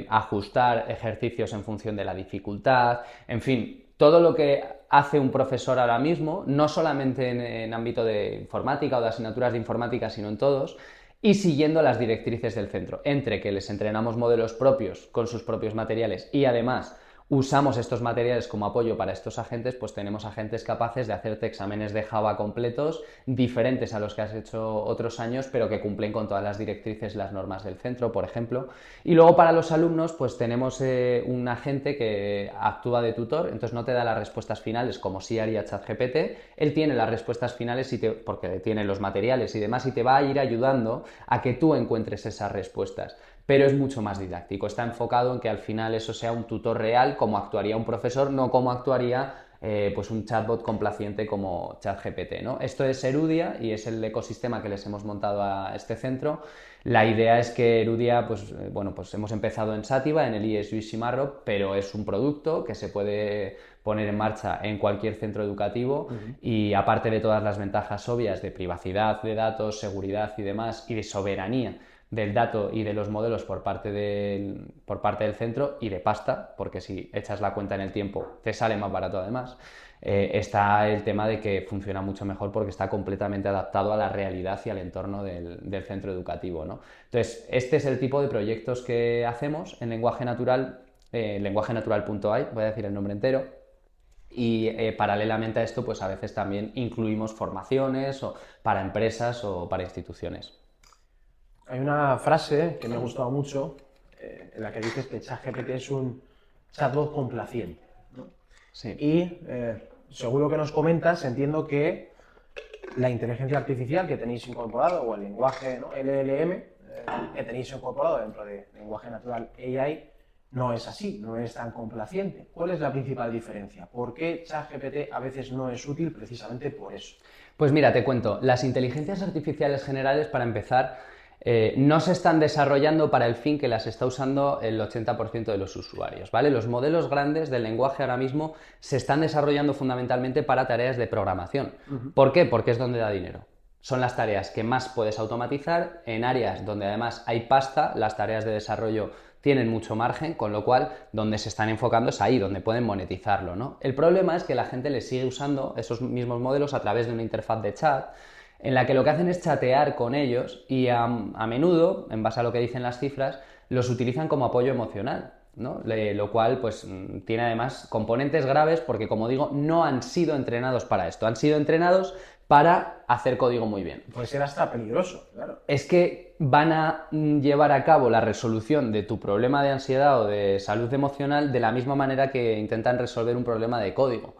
S2: ajustar ejercicios en función de la dificultad, en fin, todo lo que hace un profesor ahora mismo, no solamente en ámbito de informática o de asignaturas de informática, sino en todos, y siguiendo las directrices del centro, entre que les entrenamos modelos propios con sus propios materiales y además usamos estos materiales como apoyo para estos agentes, pues tenemos agentes capaces de hacerte exámenes de Java completos, diferentes a los que has hecho otros años, pero que cumplen con todas las directrices y las normas del centro, por ejemplo. Y luego para los alumnos, pues tenemos un agente que actúa de tutor, entonces no te da las respuestas finales como sí haría ChatGPT, él tiene las respuestas finales porque tiene los materiales y demás, y te va a ir ayudando a que tú encuentres esas respuestas. Pero es mucho más didáctico, está enfocado en que al final eso sea un tutor real, como actuaría un profesor, no como actuaría pues un chatbot complaciente como ChatGPT, ¿no? Esto es Erudia y es el ecosistema que les hemos montado a este centro. La idea es que Erudia, pues bueno, pues hemos empezado en Sativa, en el IES Lluís Cimarro, pero es un producto que se puede poner en marcha en cualquier centro educativo y aparte de todas las ventajas obvias de privacidad de datos, seguridad y demás, y de soberanía del dato y de los modelos por parte del centro, y de pasta, porque si echas la cuenta en el tiempo te sale más barato además, está el tema de que funciona mucho mejor porque está completamente adaptado a la realidad y al entorno del centro educativo, ¿no? Entonces, este es el tipo de proyectos que hacemos en lenguaje natural, lenguajenatural.ai, voy a decir el nombre entero. Y paralelamente a esto, pues a veces también incluimos formaciones para empresas o para instituciones.
S1: Hay una frase que me ha gustado mucho en la que dices que ChatGPT es un chatbot complaciente, ¿no?
S2: Sí.
S1: Y según lo que nos comentas, entiendo que la inteligencia artificial que tenéis incorporado, o el lenguaje, ¿no? LLM que tenéis incorporado dentro de lenguaje natural AI, no es así, no es tan complaciente. ¿Cuál es la principal diferencia? ¿Por qué ChatGPT a veces no es útil precisamente por eso?
S2: Pues mira, te cuento, las inteligencias artificiales generales, para empezar, no se están desarrollando para el fin que las está usando el 80% de los usuarios, ¿vale? Los modelos grandes del lenguaje ahora mismo se están desarrollando fundamentalmente para tareas de programación. ¿Por qué? Porque es donde da dinero. Son las tareas que más puedes automatizar en áreas donde además hay pasta, las tareas de desarrollo tienen mucho margen, con lo cual donde se están enfocando es ahí, donde pueden monetizarlo, ¿no? El problema es que la gente les sigue usando esos mismos modelos a través de una interfaz de chat en la que lo que hacen es chatear con ellos y a menudo, en base a lo que dicen las cifras, los utilizan como apoyo emocional, ¿no? Lo cual pues tiene además componentes graves porque, como digo, no han sido entrenados para esto, han sido entrenados para hacer código muy bien.
S1: Puede ser hasta peligroso, claro.
S2: Es que van a llevar a cabo la resolución de tu problema de ansiedad o de salud emocional de la misma manera que intentan resolver un problema de código.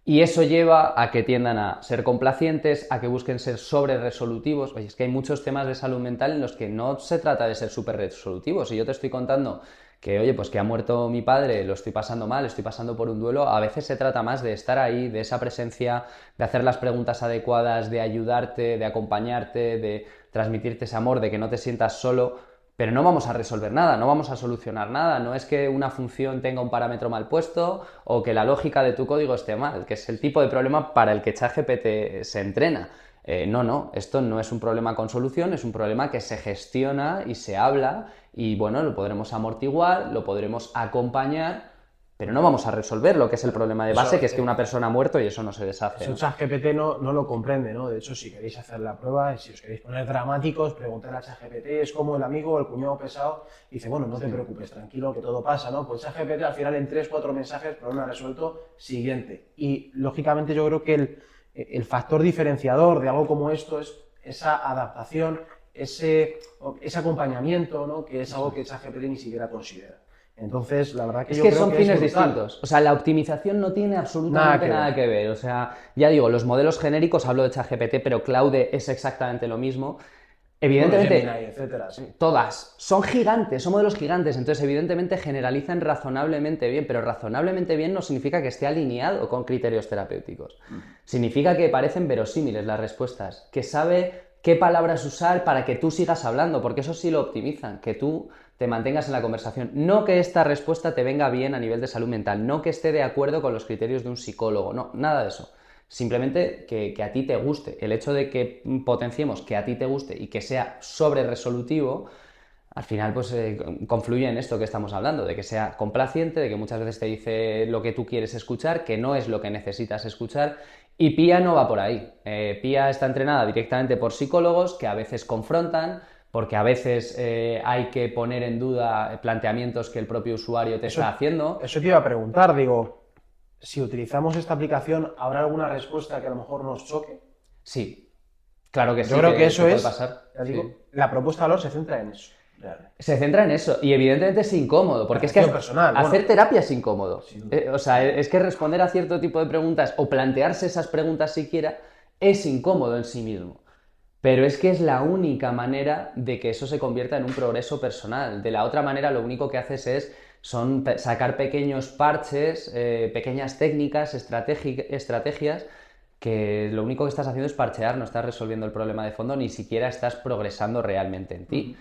S2: Y eso lleva a que tiendan a ser complacientes, a que busquen ser sobre resolutivos. Oye, es que hay muchos temas de salud mental en los que no se trata de ser súper resolutivos. Si yo te estoy contando que, oye, pues que ha muerto mi padre, lo estoy pasando mal, estoy pasando por un duelo, a veces se trata más de estar ahí, de esa presencia, de hacer las preguntas adecuadas, de ayudarte, de acompañarte, de transmitirte ese amor, de que no te sientas solo. Pero no vamos a resolver nada, no vamos a solucionar nada. No es que una función tenga un parámetro mal puesto o que la lógica de tu código esté mal, que es el tipo de problema para el que ChatGPT se entrena. No, esto no es un problema con solución, es un problema que se gestiona y se habla y bueno, lo podremos amortiguar, lo podremos acompañar, pero no vamos a resolver lo que es el problema de base, que es que una persona ha muerto y eso no se deshace,
S1: Eso
S2: ¿no?
S1: ChatGPT no lo comprende, ¿no? De hecho, si queréis hacer la prueba, si os queréis poner dramáticos, preguntar a ChatGPT, es como el amigo o el cuñado pesado, y dice, bueno, no te preocupes, tranquilo, que todo pasa, ¿no? Pues ChatGPT al final en 3-4 mensajes, problema resuelto, siguiente. Y lógicamente yo creo que el factor diferenciador de algo como esto es esa adaptación, ese acompañamiento, ¿no? Que es algo que ChatGPT ni siquiera considera. Entonces, la verdad que
S2: Es
S1: yo
S2: que
S1: creo
S2: son
S1: que
S2: fines
S1: es brutal.
S2: distintos. O sea, la optimización no tiene absolutamente nada que ver. O sea, ya digo, los modelos genéricos, hablo de ChatGPT, pero Claude es exactamente lo mismo.
S1: Bueno, Gemini,
S2: Evidentemente,
S1: etcétera, sí.
S2: todas son gigantes, son modelos gigantes, entonces evidentemente generalizan razonablemente bien, pero razonablemente bien no significa que esté alineado con criterios terapéuticos. Significa que parecen verosímiles las respuestas, que sabe qué palabras usar para que tú sigas hablando, porque eso sí lo optimizan, que tú te mantengas en la conversación. No que esta respuesta te venga bien a nivel de salud mental, no que esté de acuerdo con los criterios de un psicólogo, no, nada de eso. Simplemente que a ti te guste. El hecho de que potenciemos que a ti te guste y que sea sobre resolutivo, al final pues confluye en esto que estamos hablando, de que sea complaciente, de que muchas veces te dice lo que tú quieres escuchar, que no es lo que necesitas escuchar. Y Pia no va por ahí. Pia está entrenada directamente por psicólogos que a veces confrontan, porque a veces hay que poner en duda planteamientos que el propio usuario te está haciendo.
S1: Eso te iba a preguntar, digo, si utilizamos esta aplicación, ¿habrá alguna respuesta que a lo mejor nos choque?
S2: Sí, claro que
S1: Yo
S2: sí,
S1: creo que eso
S2: puede
S1: es,
S2: pasar.
S1: ya digo,
S2: Sí.
S1: la propuesta de valor se centra en eso, realmente.
S2: Se centra en eso y evidentemente es incómodo, porque es que
S1: Percepción personal, bueno,
S2: hacer terapia es incómodo.
S1: sin duda.
S2: O sea, es que responder a cierto tipo de preguntas o plantearse esas preguntas siquiera es incómodo en sí mismo. Pero es que es la única manera de que eso se convierta en un progreso personal. De la otra manera, lo único que haces son sacar pequeños parches, pequeñas técnicas, estrategias, que lo único que estás haciendo es parchear, no estás resolviendo el problema de fondo, ni siquiera estás progresando realmente en ti.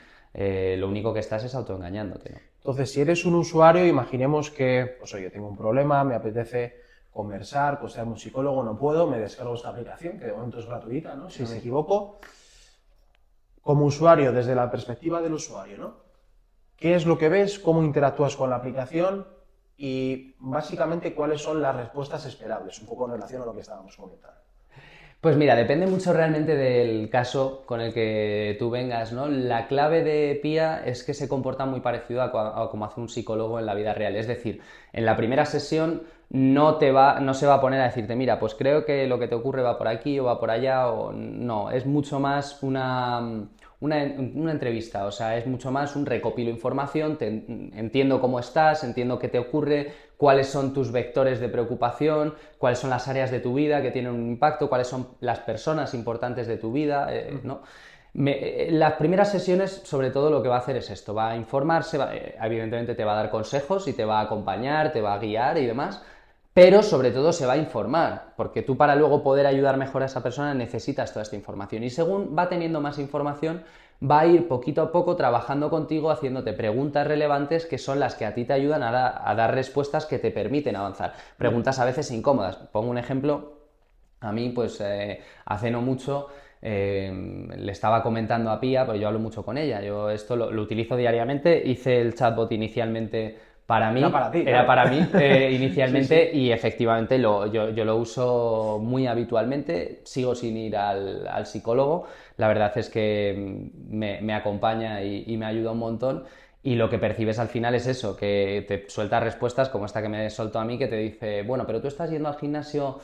S2: Lo único que estás es autoengañándote, ¿no?
S1: Entonces, si eres un usuario, imaginemos que, pues oye, tengo un problema, me apetece conversar, costearme un psicólogo, no puedo, me descargo esta aplicación, que de momento es gratuita, ¿no? Si no me equivoco. Como usuario, desde la perspectiva del usuario, ¿no? ¿Qué es lo que ves? ¿Cómo interactúas con la aplicación? Y básicamente, ¿cuáles son las respuestas esperables? Un poco en relación a lo que estábamos comentando.
S2: Pues mira, depende mucho realmente del caso con el que tú vengas, ¿no? La clave de Pia es que se comporta muy parecido a como hace un psicólogo en la vida real. Es decir, en la primera sesión no se va a poner a decirte, mira, pues creo que lo que te ocurre va por aquí o va por allá, o no, es mucho más una entrevista, o sea, es mucho más un recopilo de información, entiendo cómo estás, entiendo qué te ocurre, cuáles son tus vectores de preocupación, cuáles son las áreas de tu vida que tienen un impacto, cuáles son las personas importantes de tu vida, ¿no? Las primeras sesiones, sobre todo, lo que va a hacer es esto, va a informarse, evidentemente te va a dar consejos y te va a acompañar, te va a guiar y demás, pero sobre todo se va a informar, porque tú para luego poder ayudar mejor a esa persona necesitas toda esta información. Y según va teniendo más información, va a ir poquito a poco trabajando contigo, haciéndote preguntas relevantes que son las que a ti te ayudan a dar respuestas que te permiten avanzar. Preguntas a veces incómodas. Pongo un ejemplo. A mí, pues hace no mucho le estaba comentando a Pía, porque yo hablo mucho con ella, yo esto lo utilizo diariamente, hice el chatbot inicialmente para
S1: Era
S2: mí,
S1: para ti,
S2: era
S1: claro.
S2: para mí
S1: Sí.
S2: inicialmente y efectivamente yo lo uso muy habitualmente, sigo sin ir al psicólogo, la verdad es que me acompaña y me ayuda un montón. Y lo que percibes al final es eso, que te suelta respuestas como esta que me soltó a mí, que te dice, bueno, pero tú estás yendo al gimnasio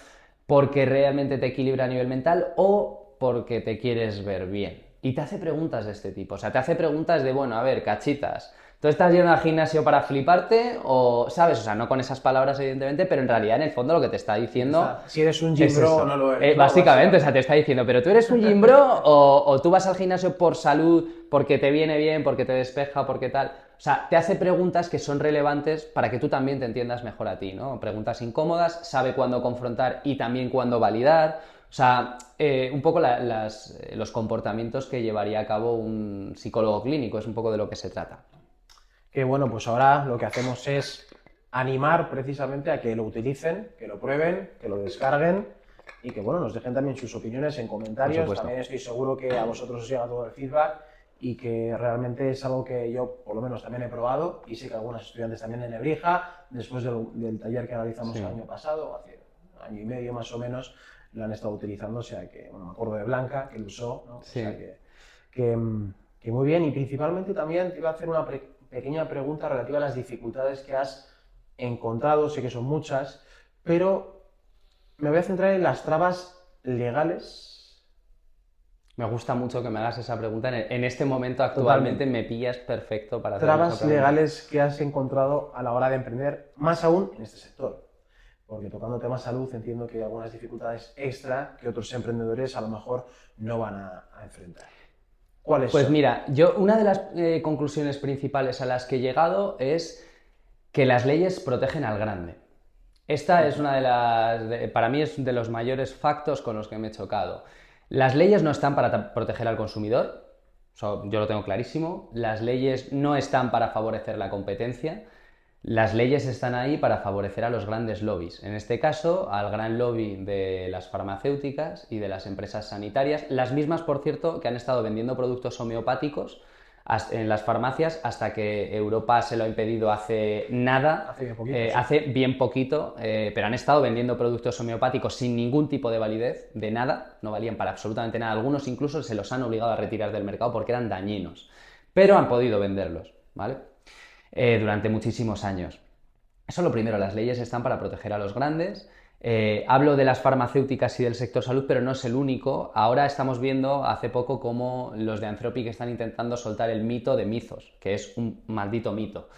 S2: porque realmente te equilibra a nivel mental o porque te quieres ver bien. Y te hace preguntas de este tipo, o sea, te hace preguntas de, bueno, a ver, cachitas, ¿tú estás yendo al gimnasio para fliparte o, sabes? O sea, no con esas palabras, evidentemente, pero en realidad, en el fondo, lo que te está diciendo
S1: Si eres un gym
S2: es
S1: bro o
S2: eso.
S1: no lo eres, ¿no?
S2: Básicamente, o sea,
S1: Básicamente.
S2: te está diciendo, pero tú eres un gym bro o tú vas al gimnasio por salud, porque te viene bien, porque te despeja, porque tal. O sea, te hace preguntas que son relevantes para que tú también te entiendas mejor a ti, ¿no? Preguntas incómodas, sabe cuándo confrontar y también cuándo validar. O sea, un poco los comportamientos que llevaría a cabo un psicólogo clínico, es un poco de lo que se trata.
S1: Que bueno, pues ahora lo que hacemos es animar precisamente a que lo utilicen, que lo prueben, que lo descarguen y que bueno, nos dejen también sus opiniones en
S2: Por
S1: comentarios.
S2: supuesto.
S1: También estoy seguro que a vosotros os llega todo el feedback y que realmente es algo que yo por lo menos también he probado y sé que algunos estudiantes también en Nebrija, después del taller que realizamos
S2: Sí.
S1: el año pasado, hace año y medio más o menos, lo han estado utilizando, o sea que, bueno, me acuerdo de Blanca, que lo usó, ¿no? O
S2: Sí.
S1: sea que, que muy bien, y principalmente también te iba a hacer una pequeña pregunta relativa a las dificultades que has encontrado, sé que son muchas, pero me voy a centrar en las trabas legales
S2: Me gusta mucho que me hagas esa pregunta. En este momento actualmente
S1: Totalmente.
S2: me pillas perfecto para hacer esa
S1: Trabas
S2: pregunta.
S1: legales que has encontrado a la hora de emprender, más aún en este sector. Porque tocando temas salud entiendo que hay algunas dificultades extra que otros emprendedores a lo mejor no van a enfrentar. ¿Cuáles
S2: Pues
S1: son?
S2: mira, yo una de las conclusiones principales a las que he llegado es que las leyes protegen al grande. Esta es una de para mí es de los mayores factos con los que me he chocado. Las leyes no están para proteger al consumidor, yo lo tengo clarísimo. Las leyes no están para favorecer la competencia. Las leyes están ahí para favorecer a los grandes lobbies. En este caso, al gran lobby de las farmacéuticas y de las empresas sanitarias, las mismas, por cierto, que han estado vendiendo productos homeopáticos en las farmacias hasta que Europa se lo ha impedido hace nada,
S1: Hace bien poquito, sí.
S2: hace bien poquito, pero han estado vendiendo productos homeopáticos sin ningún tipo de validez, de nada, no valían para absolutamente nada. Algunos incluso se los han obligado a retirar del mercado porque eran dañinos, pero han podido venderlos, ¿vale? Durante muchísimos años. Eso lo primero, las leyes están para proteger a los grandes. Hablo de las farmacéuticas y del sector salud, pero no es el único. Ahora estamos viendo hace poco cómo los de Anthropic están intentando soltar el mito de Mizos, que es un maldito mito.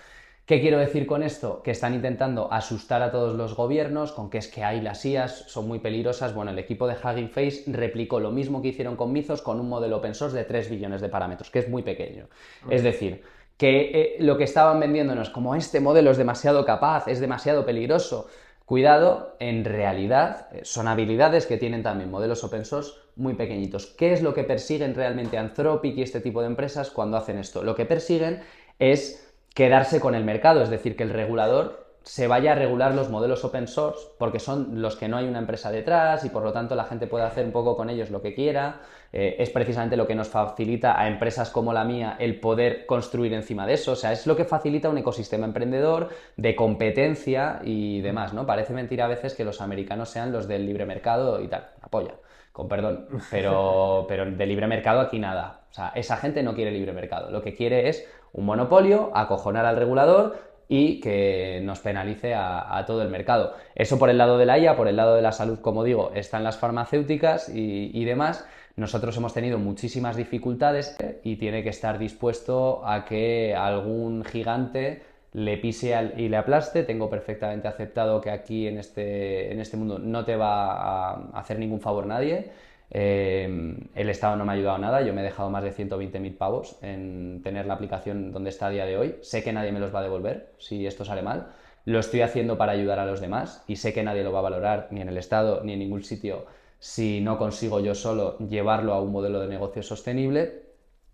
S2: ¿Qué quiero decir con esto? Que están intentando asustar a todos los gobiernos con que es que hay las IAs, son muy peligrosas. Bueno, el equipo de Hugging Face replicó lo mismo que hicieron con Mizos con un modelo open source de 3 billones de parámetros, que es muy pequeño. Es decir, que lo que estaban vendiéndonos como este modelo es demasiado capaz, es demasiado peligroso. Cuidado, en realidad son habilidades que tienen también modelos open source muy pequeñitos. ¿Qué es lo que persiguen realmente Anthropic y este tipo de empresas cuando hacen esto? Lo que persiguen es quedarse con el mercado, es decir, que el regulador se vaya a regular los modelos open source porque son los que no hay una empresa detrás y por lo tanto la gente puede hacer un poco con ellos lo que quiera. Es precisamente lo que nos facilita a empresas como la mía el poder construir encima de eso. O sea, es lo que facilita un ecosistema emprendedor de competencia y demás, ¿no? Parece mentira a veces que los americanos sean los del libre mercado y tal, apoya, con perdón, pero de libre mercado aquí nada. O sea, esa gente no quiere libre mercado, lo que quiere es un monopolio, acojonar al regulador y que nos penalice a todo el mercado. Eso por el lado de la IA, por el lado de la salud, como digo, están las farmacéuticas y demás. Nosotros hemos tenido muchísimas dificultades y tiene que estar dispuesto a que algún gigante le pise y le aplaste. Tengo perfectamente aceptado que aquí en este mundo no te va a hacer ningún favor nadie. El Estado no me ha ayudado nada, yo me he dejado más de 120.000 pavos en tener la aplicación donde está a día de hoy. Sé que nadie me los va a devolver si esto sale mal. Lo estoy haciendo para ayudar a los demás y sé que nadie lo va a valorar ni en el Estado ni en ningún sitio si no consigo yo solo llevarlo a un modelo de negocio sostenible.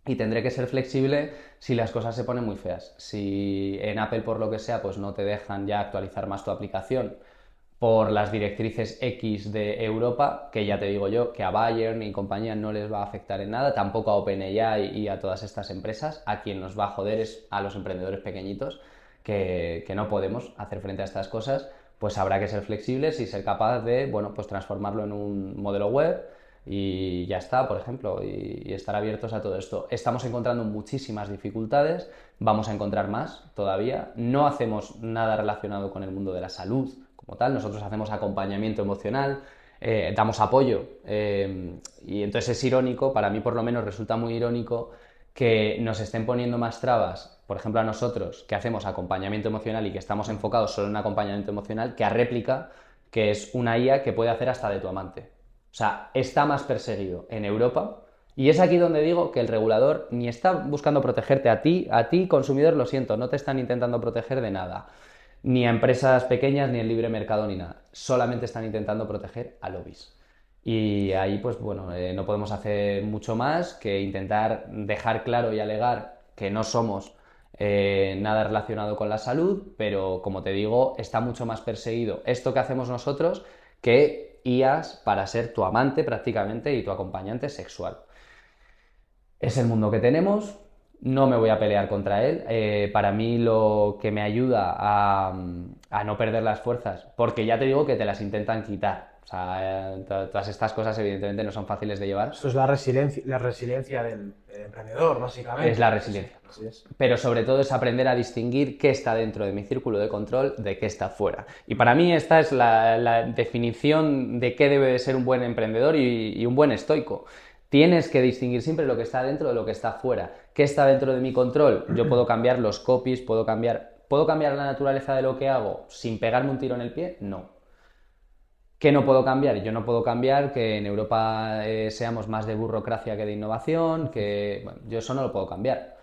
S2: Y tendré que ser flexible si las cosas se ponen muy feas. Si en Apple, por lo que sea, pues no te dejan ya actualizar más tu aplicación por las directrices X de Europa, que ya te digo yo, que a Bayern y compañía no les va a afectar en nada, tampoco a OpenAI y a todas estas empresas. A quien nos va a joder es a los emprendedores pequeñitos, que no podemos hacer frente a estas cosas. Pues habrá que ser flexibles y ser capaz de, bueno, pues transformarlo en un modelo web y ya está, por ejemplo, y estar abiertos a todo esto. Estamos encontrando muchísimas dificultades, vamos a encontrar más todavía. No hacemos nada relacionado con el mundo de la salud como tal, nosotros hacemos acompañamiento emocional, damos apoyo, y entonces es irónico, para mí por lo menos resulta muy irónico que nos estén poniendo más trabas, por ejemplo a nosotros, que hacemos acompañamiento emocional y que estamos enfocados solo en acompañamiento emocional, que a Réplica, que es una IA que puede hacer hasta de tu amante. O sea, está más perseguido en Europa y es aquí donde digo que el regulador ni está buscando protegerte a ti consumidor, lo siento, no te están intentando proteger de nada, ni a empresas pequeñas, ni el libre mercado, ni nada. Solamente están intentando proteger a lobbies. Y ahí, pues bueno, no podemos hacer mucho más que intentar dejar claro y alegar que no somos nada relacionado con la salud, pero como te digo, está mucho más perseguido esto que hacemos nosotros que IAS para ser tu amante prácticamente y tu acompañante sexual. Es el mundo que tenemos, no me voy a pelear contra él. Para mí lo que me ayuda a no perder las fuerzas, porque ya te digo que te las intentan quitar. O sea, todas estas cosas evidentemente no son fáciles de llevar.
S1: Esto es la resiliencia del emprendedor, básicamente.
S2: Es la
S1: Sí, sí,
S2: resiliencia.
S1: así es.
S2: Pero sobre todo es aprender a distinguir qué está dentro de mi círculo de control de qué está fuera. Y para mí esta es la definición de qué debe de ser un buen emprendedor y un buen estoico. Tienes que distinguir siempre lo que está dentro de lo que está fuera. ¿Qué está dentro de mi control? Yo puedo cambiar los copies, puedo cambiar la naturaleza de lo que hago sin pegarme un tiro en el pie. No. ¿Qué no puedo cambiar? Yo no puedo cambiar que en Europa seamos más de burocracia que de innovación, que bueno, yo eso no lo puedo cambiar.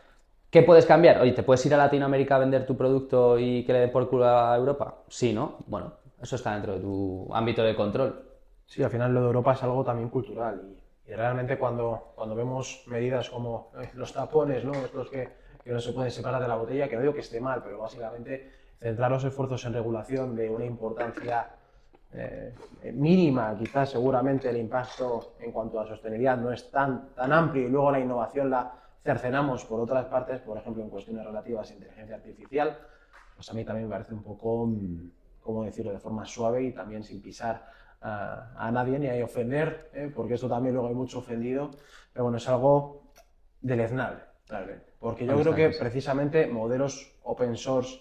S2: ¿Qué puedes cambiar? Oye, ¿te puedes ir a Latinoamérica a vender tu producto y que le den por culo a Europa? Sí, ¿no? Bueno, eso está dentro de tu ámbito de control.
S1: Sí, al final lo de Europa es algo también cultural y realmente cuando vemos medidas como los tapones, ¿no? Estos que no se pueden separar de la botella, que no digo que esté mal, pero básicamente centrar los esfuerzos en regulación de una importancia mínima, quizás seguramente el impacto en cuanto a sostenibilidad no es tan amplio y luego la innovación la cercenamos por otras partes, por ejemplo en cuestiones relativas a inteligencia artificial, pues a mí también me parece un poco, ¿cómo decirlo?, de forma suave y también sin pisar a nadie ni a ofender, porque esto también luego hay mucho ofendido, pero bueno, es algo deleznable, realmente, porque yo creo que precisamente modelos open source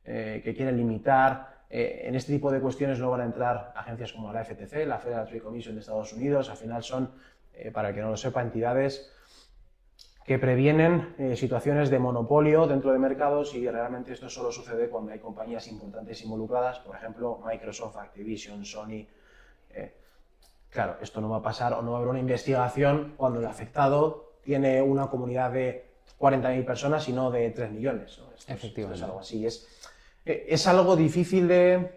S1: que quieren limitar en este tipo de cuestiones no van a entrar agencias como la FTC, la Federal Trade Commission de Estados Unidos, al final son, para el que no lo sepa, entidades que previenen situaciones de monopolio dentro de mercados y realmente esto solo sucede cuando hay compañías importantes involucradas, por ejemplo, Microsoft, Activision, Sony. Claro, esto no va a pasar o no va a haber una investigación cuando el afectado tiene una comunidad de 40.000 personas y no de 3 millones. ¿No? Esto es algo así. Es algo difícil de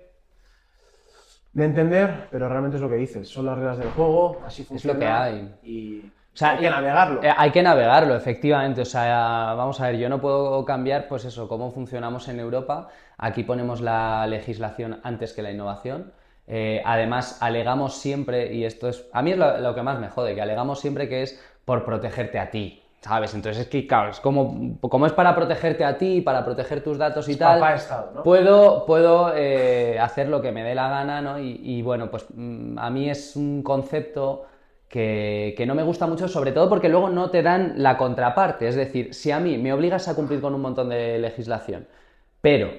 S1: entender, pero realmente es lo que dices. Son las reglas del juego, así funciona.
S2: Es lo que hay.
S1: Y
S2: o sea,
S1: hay que navegarlo.
S2: Hay que navegarlo, efectivamente. O sea, vamos a ver, yo no puedo cambiar, pues eso, cómo funcionamos en Europa. Aquí ponemos la legislación antes que la innovación. Además, alegamos siempre, y esto es, a mí es lo que más me jode, que alegamos siempre que es por protegerte a ti, ¿sabes? Entonces es que, claro, es como es para protegerte a ti, para proteger tus datos y tal,
S1: papá Estado, ¿no?
S2: puedo hacer lo que me dé la gana, ¿no? Y bueno, pues a mí es un concepto que no me gusta mucho, sobre todo porque luego no te dan la contraparte. Es decir, si a mí me obligas a cumplir con un montón de legislación, pero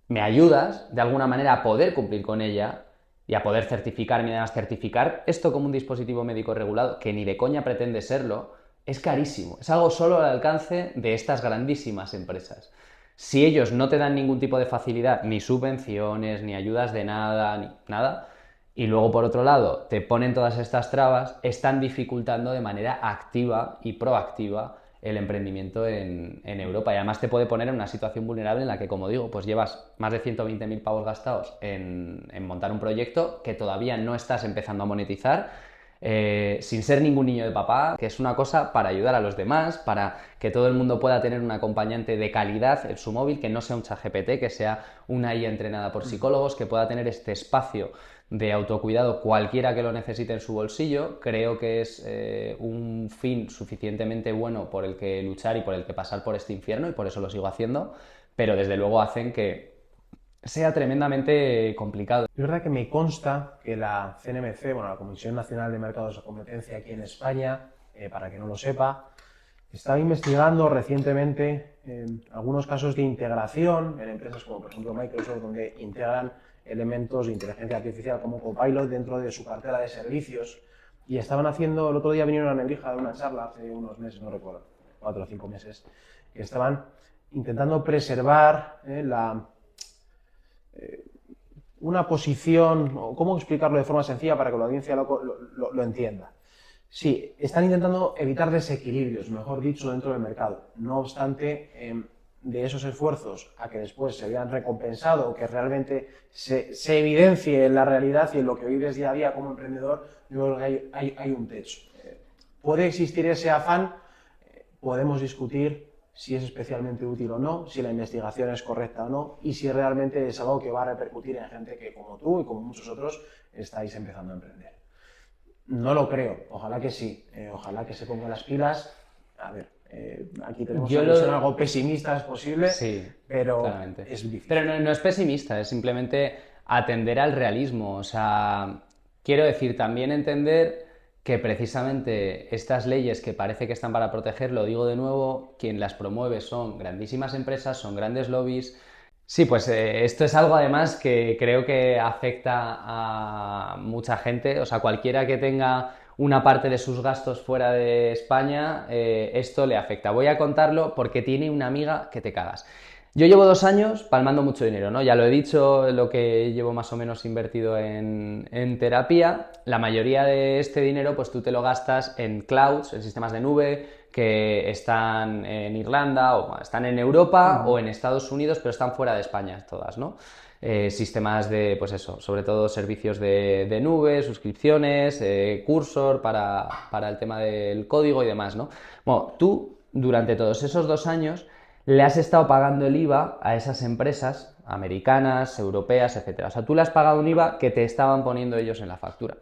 S2: me ayudas de alguna manera a poder cumplir con ella y a poder certificarme y además certificar esto como un dispositivo médico regulado, que ni de coña pretende serlo, es carísimo. Es algo solo al alcance de estas grandísimas empresas. Si ellos no te dan ningún tipo de facilidad, ni subvenciones, ni ayudas de nada, ni nada, y luego por otro lado te ponen todas estas trabas, están dificultando de manera activa y proactiva el emprendimiento en Europa y además te puede poner en una situación vulnerable en la que, como digo, pues llevas más de 120.000 pavos gastados en montar un proyecto que todavía no estás empezando a monetizar, sin ser ningún niño de papá, que es una cosa para ayudar a los demás, para que todo el mundo pueda tener un acompañante de calidad en su móvil, que no sea un ChatGPT, que sea una IA entrenada por psicólogos, que pueda tener este espacio de autocuidado cualquiera que lo necesite en su bolsillo. Creo que es un fin suficientemente bueno por el que luchar y por el que pasar por este infierno y por eso lo sigo haciendo, pero desde luego hacen que sea tremendamente complicado.
S1: Es verdad que me consta que la CNMC, bueno, la Comisión Nacional de Mercados de Competencia aquí en España, para que no lo sepa, estaba investigando recientemente algunos casos de integración en empresas como por ejemplo Microsoft, donde integran elementos de inteligencia artificial como Copilot dentro de su cartera de servicios y estaban haciendo, el otro día vinieron a Nebrija de una charla hace unos meses, no recuerdo, 4 o 5 meses, que estaban intentando preservar una posición, o cómo explicarlo de forma sencilla para que la audiencia lo entienda. Sí, están intentando evitar desequilibrios, mejor dicho, dentro del mercado. No obstante, de esos esfuerzos a que después se vean recompensados o que realmente se evidencie en la realidad y en lo que vives día a día como emprendedor, yo creo que hay un techo. Puede existir ese afán, podemos discutir si es especialmente útil o no, si la investigación es correcta o no y si realmente es algo que va a repercutir en gente que como tú y como muchos otros estáis empezando a emprender. No lo creo, ojalá que sí, ojalá que se pongan las pilas. A ver, aquí tenemos una visión algo pesimista, es posible,
S2: sí,
S1: pero
S2: claramente.
S1: Es difícil.
S2: Pero no es pesimista, es simplemente atender al realismo. O sea, quiero decir, también entender que precisamente estas leyes que parece que están para proteger, lo digo de nuevo, quien las promueve son grandísimas empresas, son grandes lobbies. Sí, pues esto es algo además que creo que afecta a mucha gente, o sea, cualquiera que tenga una parte de sus gastos fuera de España, esto le afecta. Voy a contarlo porque tiene una amiga que te cagas. Yo llevo 2 años palmando mucho dinero, ¿no? Ya lo he dicho, lo que llevo más o menos invertido en terapia. La mayoría de este dinero, pues tú te lo gastas en clouds, en sistemas de nube, que están en Irlanda, o bueno, están en Europa o en Estados Unidos, pero están fuera de España todas, ¿no? Sistemas de, pues eso, sobre todo servicios de nube, suscripciones, Cursor para el tema del código y demás, ¿no? Bueno, tú, durante todos esos 2 años, le has estado pagando el IVA a esas empresas americanas, europeas, etcétera. O sea, tú le has pagado un IVA que te estaban poniendo ellos en la factura.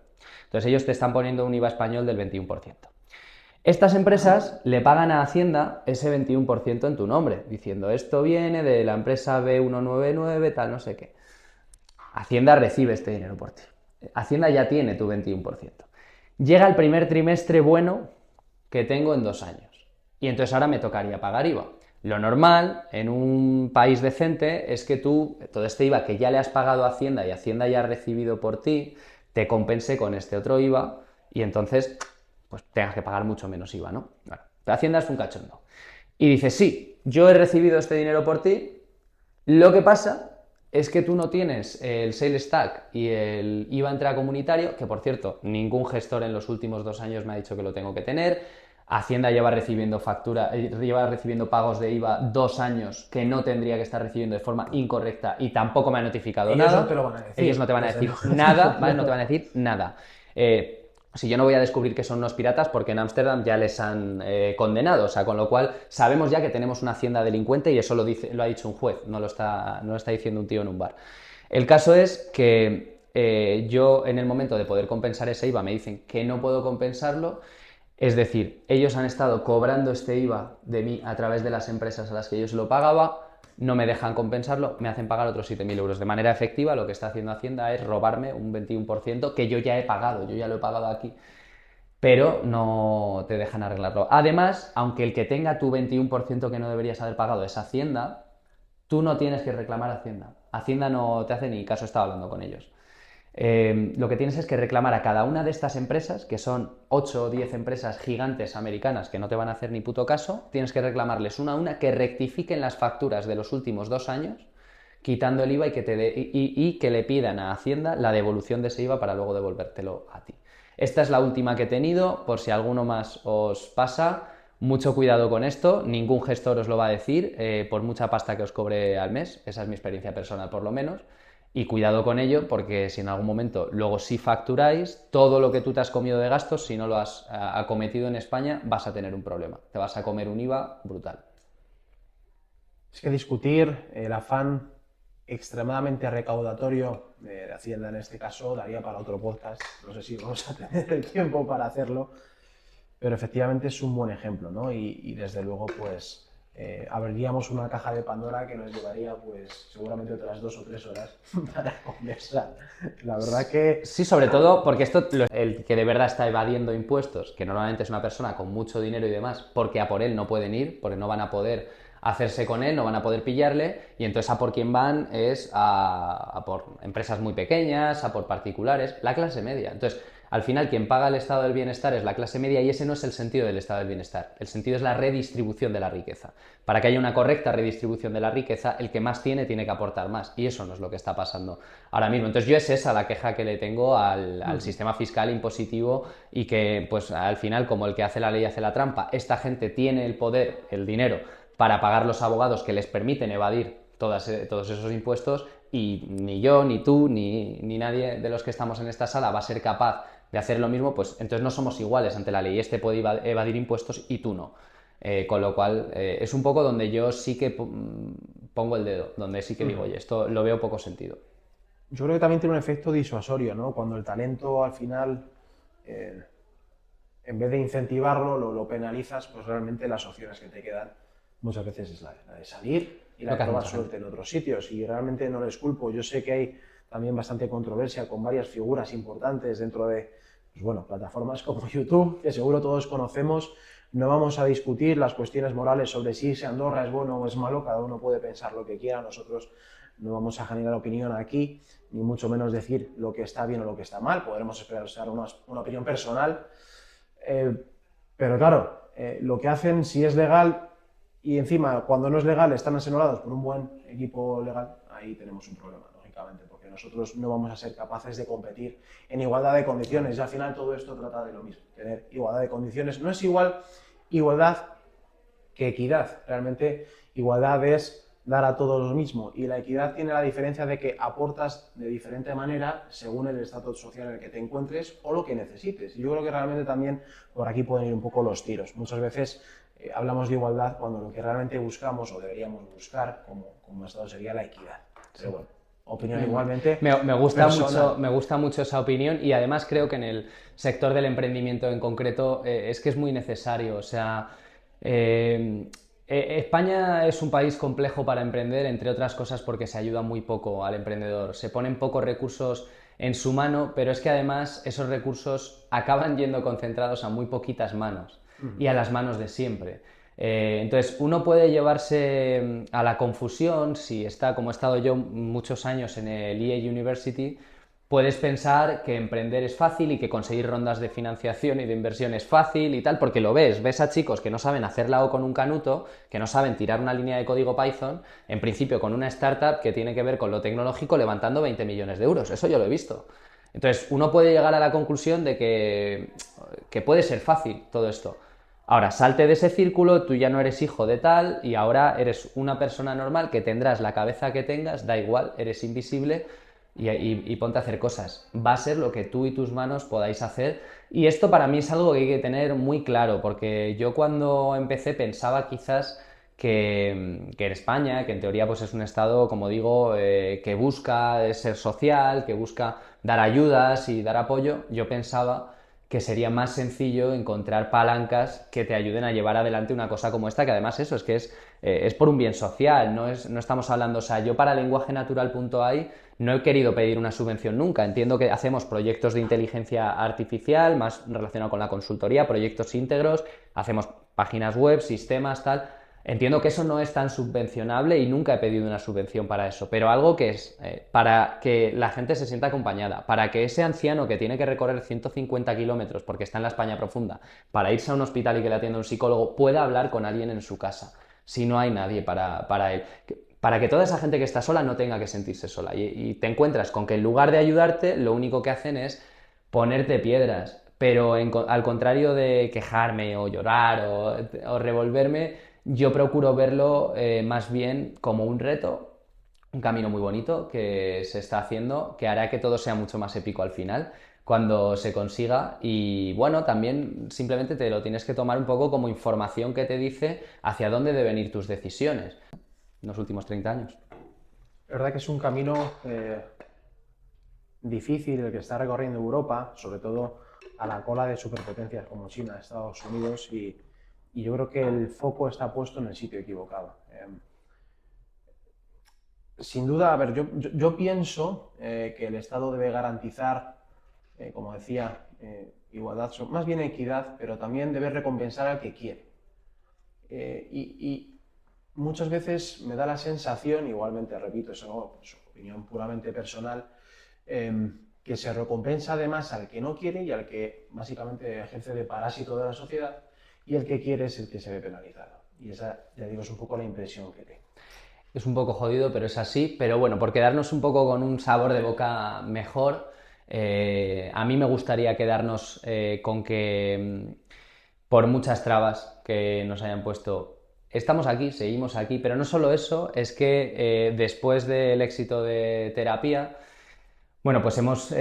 S2: Entonces ellos te están poniendo un IVA español del 21%. Estas empresas le pagan a Hacienda ese 21% en tu nombre, diciendo esto viene de la empresa B199, tal, no sé qué. Hacienda recibe este dinero por ti. Hacienda ya tiene tu 21%. Llega el primer trimestre bueno que tengo en 2 años. Y entonces ahora me tocaría pagar IVA. Lo normal en un país decente es que tú, todo este IVA que ya le has pagado a Hacienda y Hacienda ya ha recibido por ti, te compense con este otro IVA y entonces pues tengas que pagar mucho menos IVA, ¿no? Bueno, pero Hacienda es un cachondo. Y dices, sí, yo he recibido este dinero por ti, lo que pasa es que tú no tienes el Sales Tax y el IVA intracomunitario, que por cierto, ningún gestor en los últimos 2 años me ha dicho que lo tengo que tener. Hacienda lleva recibiendo lleva recibiendo pagos de IVA 2 años que no tendría que estar recibiendo de forma incorrecta y tampoco me ha notificado
S1: Ellos
S2: nada.
S1: no te lo van a decir.
S2: Ellos no te van a decir nada, ¿vale? No te van a decir nada. Si yo no voy a descubrir que son unos piratas porque en Ámsterdam ya les han condenado, o sea, con lo cual sabemos ya que tenemos una hacienda delincuente y eso lo ha dicho un juez, no lo está diciendo un tío en un bar. El caso es que yo en el momento de poder compensar ese IVA me dicen que no puedo compensarlo, es decir, ellos han estado cobrando este IVA de mí a través de las empresas a las que yo se lo pagaba, no me dejan compensarlo, me hacen pagar otros 7.000 euros. De manera efectiva, lo que está haciendo Hacienda es robarme un 21% que yo ya he pagado, yo ya lo he pagado aquí, pero no te dejan arreglarlo. Además, aunque el que tenga tu 21% que no deberías haber pagado es Hacienda, tú no tienes que reclamar a Hacienda. Hacienda no te hace ni caso, estaba hablando con ellos. Lo que tienes es que reclamar a cada una de estas empresas, que son 8 o 10 empresas gigantes americanas que no te van a hacer ni puto caso, tienes que reclamarles una a una que rectifiquen las facturas de los últimos 2 años, quitando el IVA y que le pidan a Hacienda la devolución de ese IVA para luego devolvértelo a ti. Esta es la última que he tenido, por si alguno más os pasa. Mucho cuidado con esto, ningún gestor os lo va a decir, por mucha pasta que os cobre al mes, esa es mi experiencia personal por lo menos. Y cuidado con ello, porque si en algún momento luego sí facturáis, todo lo que tú te has comido de gastos, si no lo has acometido en España, vas a tener un problema. Te vas a comer un IVA brutal.
S1: Es que discutir el afán extremadamente recaudatorio de Hacienda en este caso daría para otro podcast. No sé si vamos a tener el tiempo para hacerlo, pero efectivamente es un buen ejemplo, ¿no? Y desde luego, pues abriríamos una caja de Pandora que nos llevaría, pues, seguramente otras 2 o 3 horas para conversar. La verdad que...
S2: Sí, sobre todo porque el que de verdad está evadiendo impuestos, que normalmente es una persona con mucho dinero y demás, porque a por él no pueden ir, porque no van a poder hacerse con él, no van a poder pillarle, y entonces a por quién van es a por empresas muy pequeñas, a por particulares, la clase media. Entonces, al final, quien paga el estado del bienestar es la clase media y ese no es el sentido del estado del bienestar. El sentido es la redistribución de la riqueza. Para que haya una correcta redistribución de la riqueza, el que más tiene que aportar más. Y eso no es lo que está pasando ahora mismo. Entonces yo es esa la queja que le tengo al sistema fiscal impositivo y que pues al final, como el que hace la ley hace la trampa, esta gente tiene el poder, el dinero, para pagar los abogados que les permiten evadir todos esos impuestos y ni yo, ni tú, ni nadie de los que estamos en esta sala va a ser capaz de hacer lo mismo, pues entonces no somos iguales ante la ley. Este puede evadir impuestos y tú no. Con lo cual es un poco donde yo sí que pongo el dedo, donde sí que digo, oye, esto lo veo poco sentido.
S1: Yo creo que también tiene un efecto disuasorio, ¿no? Cuando el talento al final, en vez de incentivarlo, lo penalizas, pues realmente las opciones que te quedan muchas veces es la de salir y la de probar suerte en otros sitios. Y realmente no les culpo. Yo sé que hay también bastante controversia con varias figuras importantes dentro de, pues bueno, plataformas como YouTube, que seguro todos conocemos. No vamos a discutir las cuestiones morales sobre si Andorra es bueno o es malo, cada uno puede pensar lo que quiera. Nosotros no vamos a generar opinión aquí, ni mucho menos decir lo que está bien o lo que está mal, podremos expresar una opinión personal, pero claro, lo que hacen, si es legal y encima cuando no es legal están asesorados por un buen equipo legal, ahí tenemos un problema, lógicamente, porque nosotros no vamos a ser capaces de competir en igualdad de condiciones y al final todo esto trata de lo mismo, tener igualdad de condiciones. No es igual igualdad que equidad, realmente igualdad es dar a todos lo mismo y la equidad tiene la diferencia de que aportas de diferente manera según el estatus social en el que te encuentres o lo que necesites. Y yo creo que realmente también por aquí pueden ir un poco los tiros. Muchas veces hablamos de igualdad cuando lo que realmente buscamos o deberíamos buscar como Estado sería la equidad. Pero bueno, opinión igualmente
S2: Me gusta
S1: personal.
S2: me gusta mucho esa opinión y además creo que en el sector del emprendimiento en concreto es que es muy necesario. O sea, España es un país complejo para emprender, entre otras cosas porque se ayuda muy poco al emprendedor. Se ponen pocos recursos en su mano, pero es que además esos recursos acaban yendo concentrados a muy poquitas manos y a las manos de siempre. Entonces, uno puede llevarse a la confusión, si está, como he estado yo muchos años en el EA University, puedes pensar que emprender es fácil y que conseguir rondas de financiación y de inversión es fácil y tal, porque lo ves a chicos que no saben hacer la O con un canuto, que no saben tirar una línea de código Python, en principio con una startup que tiene que ver con lo tecnológico levantando 20 millones de euros, eso yo lo he visto. Entonces, uno puede llegar a la conclusión de que puede ser fácil todo esto. Ahora, salte de ese círculo, tú ya no eres hijo de tal y ahora eres una persona normal que tendrás la cabeza que tengas, da igual, eres invisible y ponte a hacer cosas. Va a ser lo que tú y tus manos podáis hacer y esto para mí es algo que hay que tener muy claro porque yo cuando empecé pensaba quizás que en España, que en teoría pues es un estado, como digo, que busca ser social, que busca dar ayudas y dar apoyo, yo pensaba que sería más sencillo encontrar palancas que te ayuden a llevar adelante una cosa como esta, que además eso, es por un bien social, no estamos hablando, o sea, yo para lenguajenatural.ai no he querido pedir una subvención nunca, entiendo que hacemos proyectos de inteligencia artificial, más relacionado con la consultoría, proyectos íntegros, hacemos páginas web, sistemas, tal. Entiendo que eso no es tan subvencionable y nunca he pedido una subvención para eso, pero algo que es para que la gente se sienta acompañada, para que ese anciano que tiene que recorrer 150 kilómetros porque está en la España profunda, para irse a un hospital y que le atienda un psicólogo, pueda hablar con alguien en su casa, si no hay nadie para él. Para que toda esa gente que está sola no tenga que sentirse sola. Y te encuentras con que en lugar de ayudarte, lo único que hacen es ponerte piedras. Pero al contrario de quejarme o llorar o revolverme, yo procuro verlo más bien como un reto, un camino muy bonito que se está haciendo, que hará que todo sea mucho más épico al final, cuando se consiga. Y bueno, también simplemente te lo tienes que tomar un poco como información que te dice hacia dónde deben ir tus decisiones en los últimos 30 años.
S1: La verdad que es un camino difícil el que está recorriendo Europa, sobre todo a la cola de superpotencias como China, Estados Unidos, y yo creo que el foco está puesto en el sitio equivocado. Sin duda, a ver, yo pienso que el Estado debe garantizar, como decía, igualdad, más bien equidad, pero también debe recompensar al que quiere. Y muchas veces me da la sensación, igualmente repito, es algo, pues, opinión puramente personal, que se recompensa además al que no quiere y al que básicamente ejerce de parásito de la sociedad, y el que quiere es el que se ve penalizado. Y esa, ya digo, es un poco la impresión que tengo.
S2: Es un poco jodido, pero es así. Pero bueno, por quedarnos un poco con un sabor de boca mejor, a mí me gustaría quedarnos con que por muchas trabas que nos hayan puesto, estamos aquí, seguimos aquí, pero no solo eso, es que después del éxito de terapia, bueno, pues hemos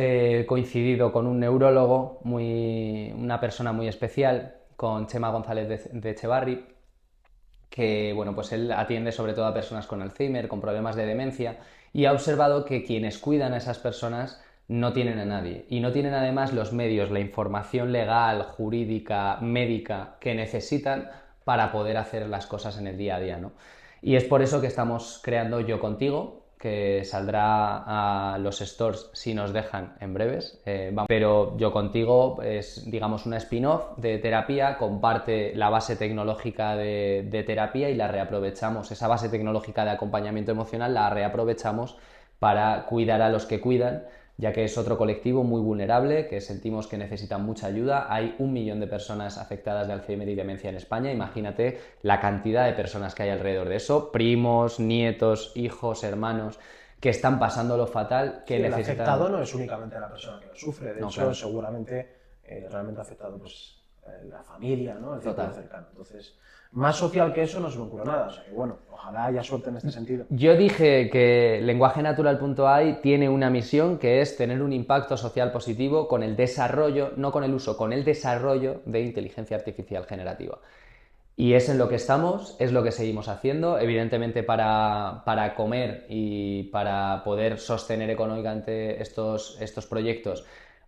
S2: coincidido con un neurólogo, una persona muy especial, con Chema González de Echevarri, que bueno, pues él atiende sobre todo a personas con Alzheimer, con problemas de demencia, y ha observado que quienes cuidan a esas personas no tienen a nadie y no tienen además los medios, la información legal, jurídica, médica que necesitan para poder hacer las cosas en el día a día, ¿no? Y es por eso que estamos creando Yo Contigo, que saldrá a los stores si nos dejan en breves. Pero Yo Contigo es, digamos, una spin-off de terapia, comparte la base tecnológica de terapia y la reaprovechamos. Esa base tecnológica de acompañamiento emocional la reaprovechamos para cuidar a los que cuidan, ya que es otro colectivo muy vulnerable, que sentimos que necesitan mucha ayuda. Hay 1 millón de personas afectadas de Alzheimer y demencia en España. Imagínate la cantidad de personas que hay alrededor de eso, primos, nietos, hijos, hermanos, que están pasándolo fatal, que
S1: Sí, el
S2: necesitan...
S1: afectado no es únicamente la persona que lo sufre, de
S2: No,
S1: hecho,
S2: claro.
S1: seguramente realmente afectado pues, la familia, ¿no? El círculo
S2: Total.
S1: cercano. Entonces, más social que eso no se me ocurre nada. O sea que, bueno, ojalá haya suerte en este sentido.
S2: Yo dije que lenguajenatural.ai tiene una misión que es tener un impacto social positivo con el desarrollo, no con el uso, con el desarrollo de inteligencia artificial generativa. Y es en lo que estamos, es lo que seguimos haciendo. Evidentemente para comer y para poder sostener económicamente estos proyectos,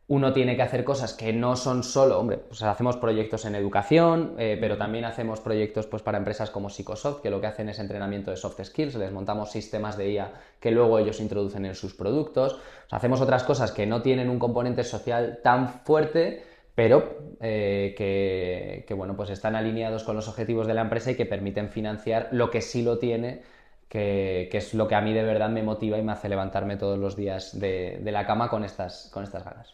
S2: uno tiene que hacer cosas que no son solo, hombre, pues hacemos proyectos en educación, pero también hacemos proyectos pues, para empresas como Psicosoft, que lo que hacen es entrenamiento de soft skills, les montamos sistemas de IA que luego ellos introducen en sus productos. O sea, hacemos otras cosas que no tienen un componente social tan fuerte, pero bueno, pues están alineados con los objetivos de la empresa y que permiten financiar lo que sí lo tiene, que es lo que a mí de verdad me motiva y me hace levantarme todos los días de la cama con estas ganas.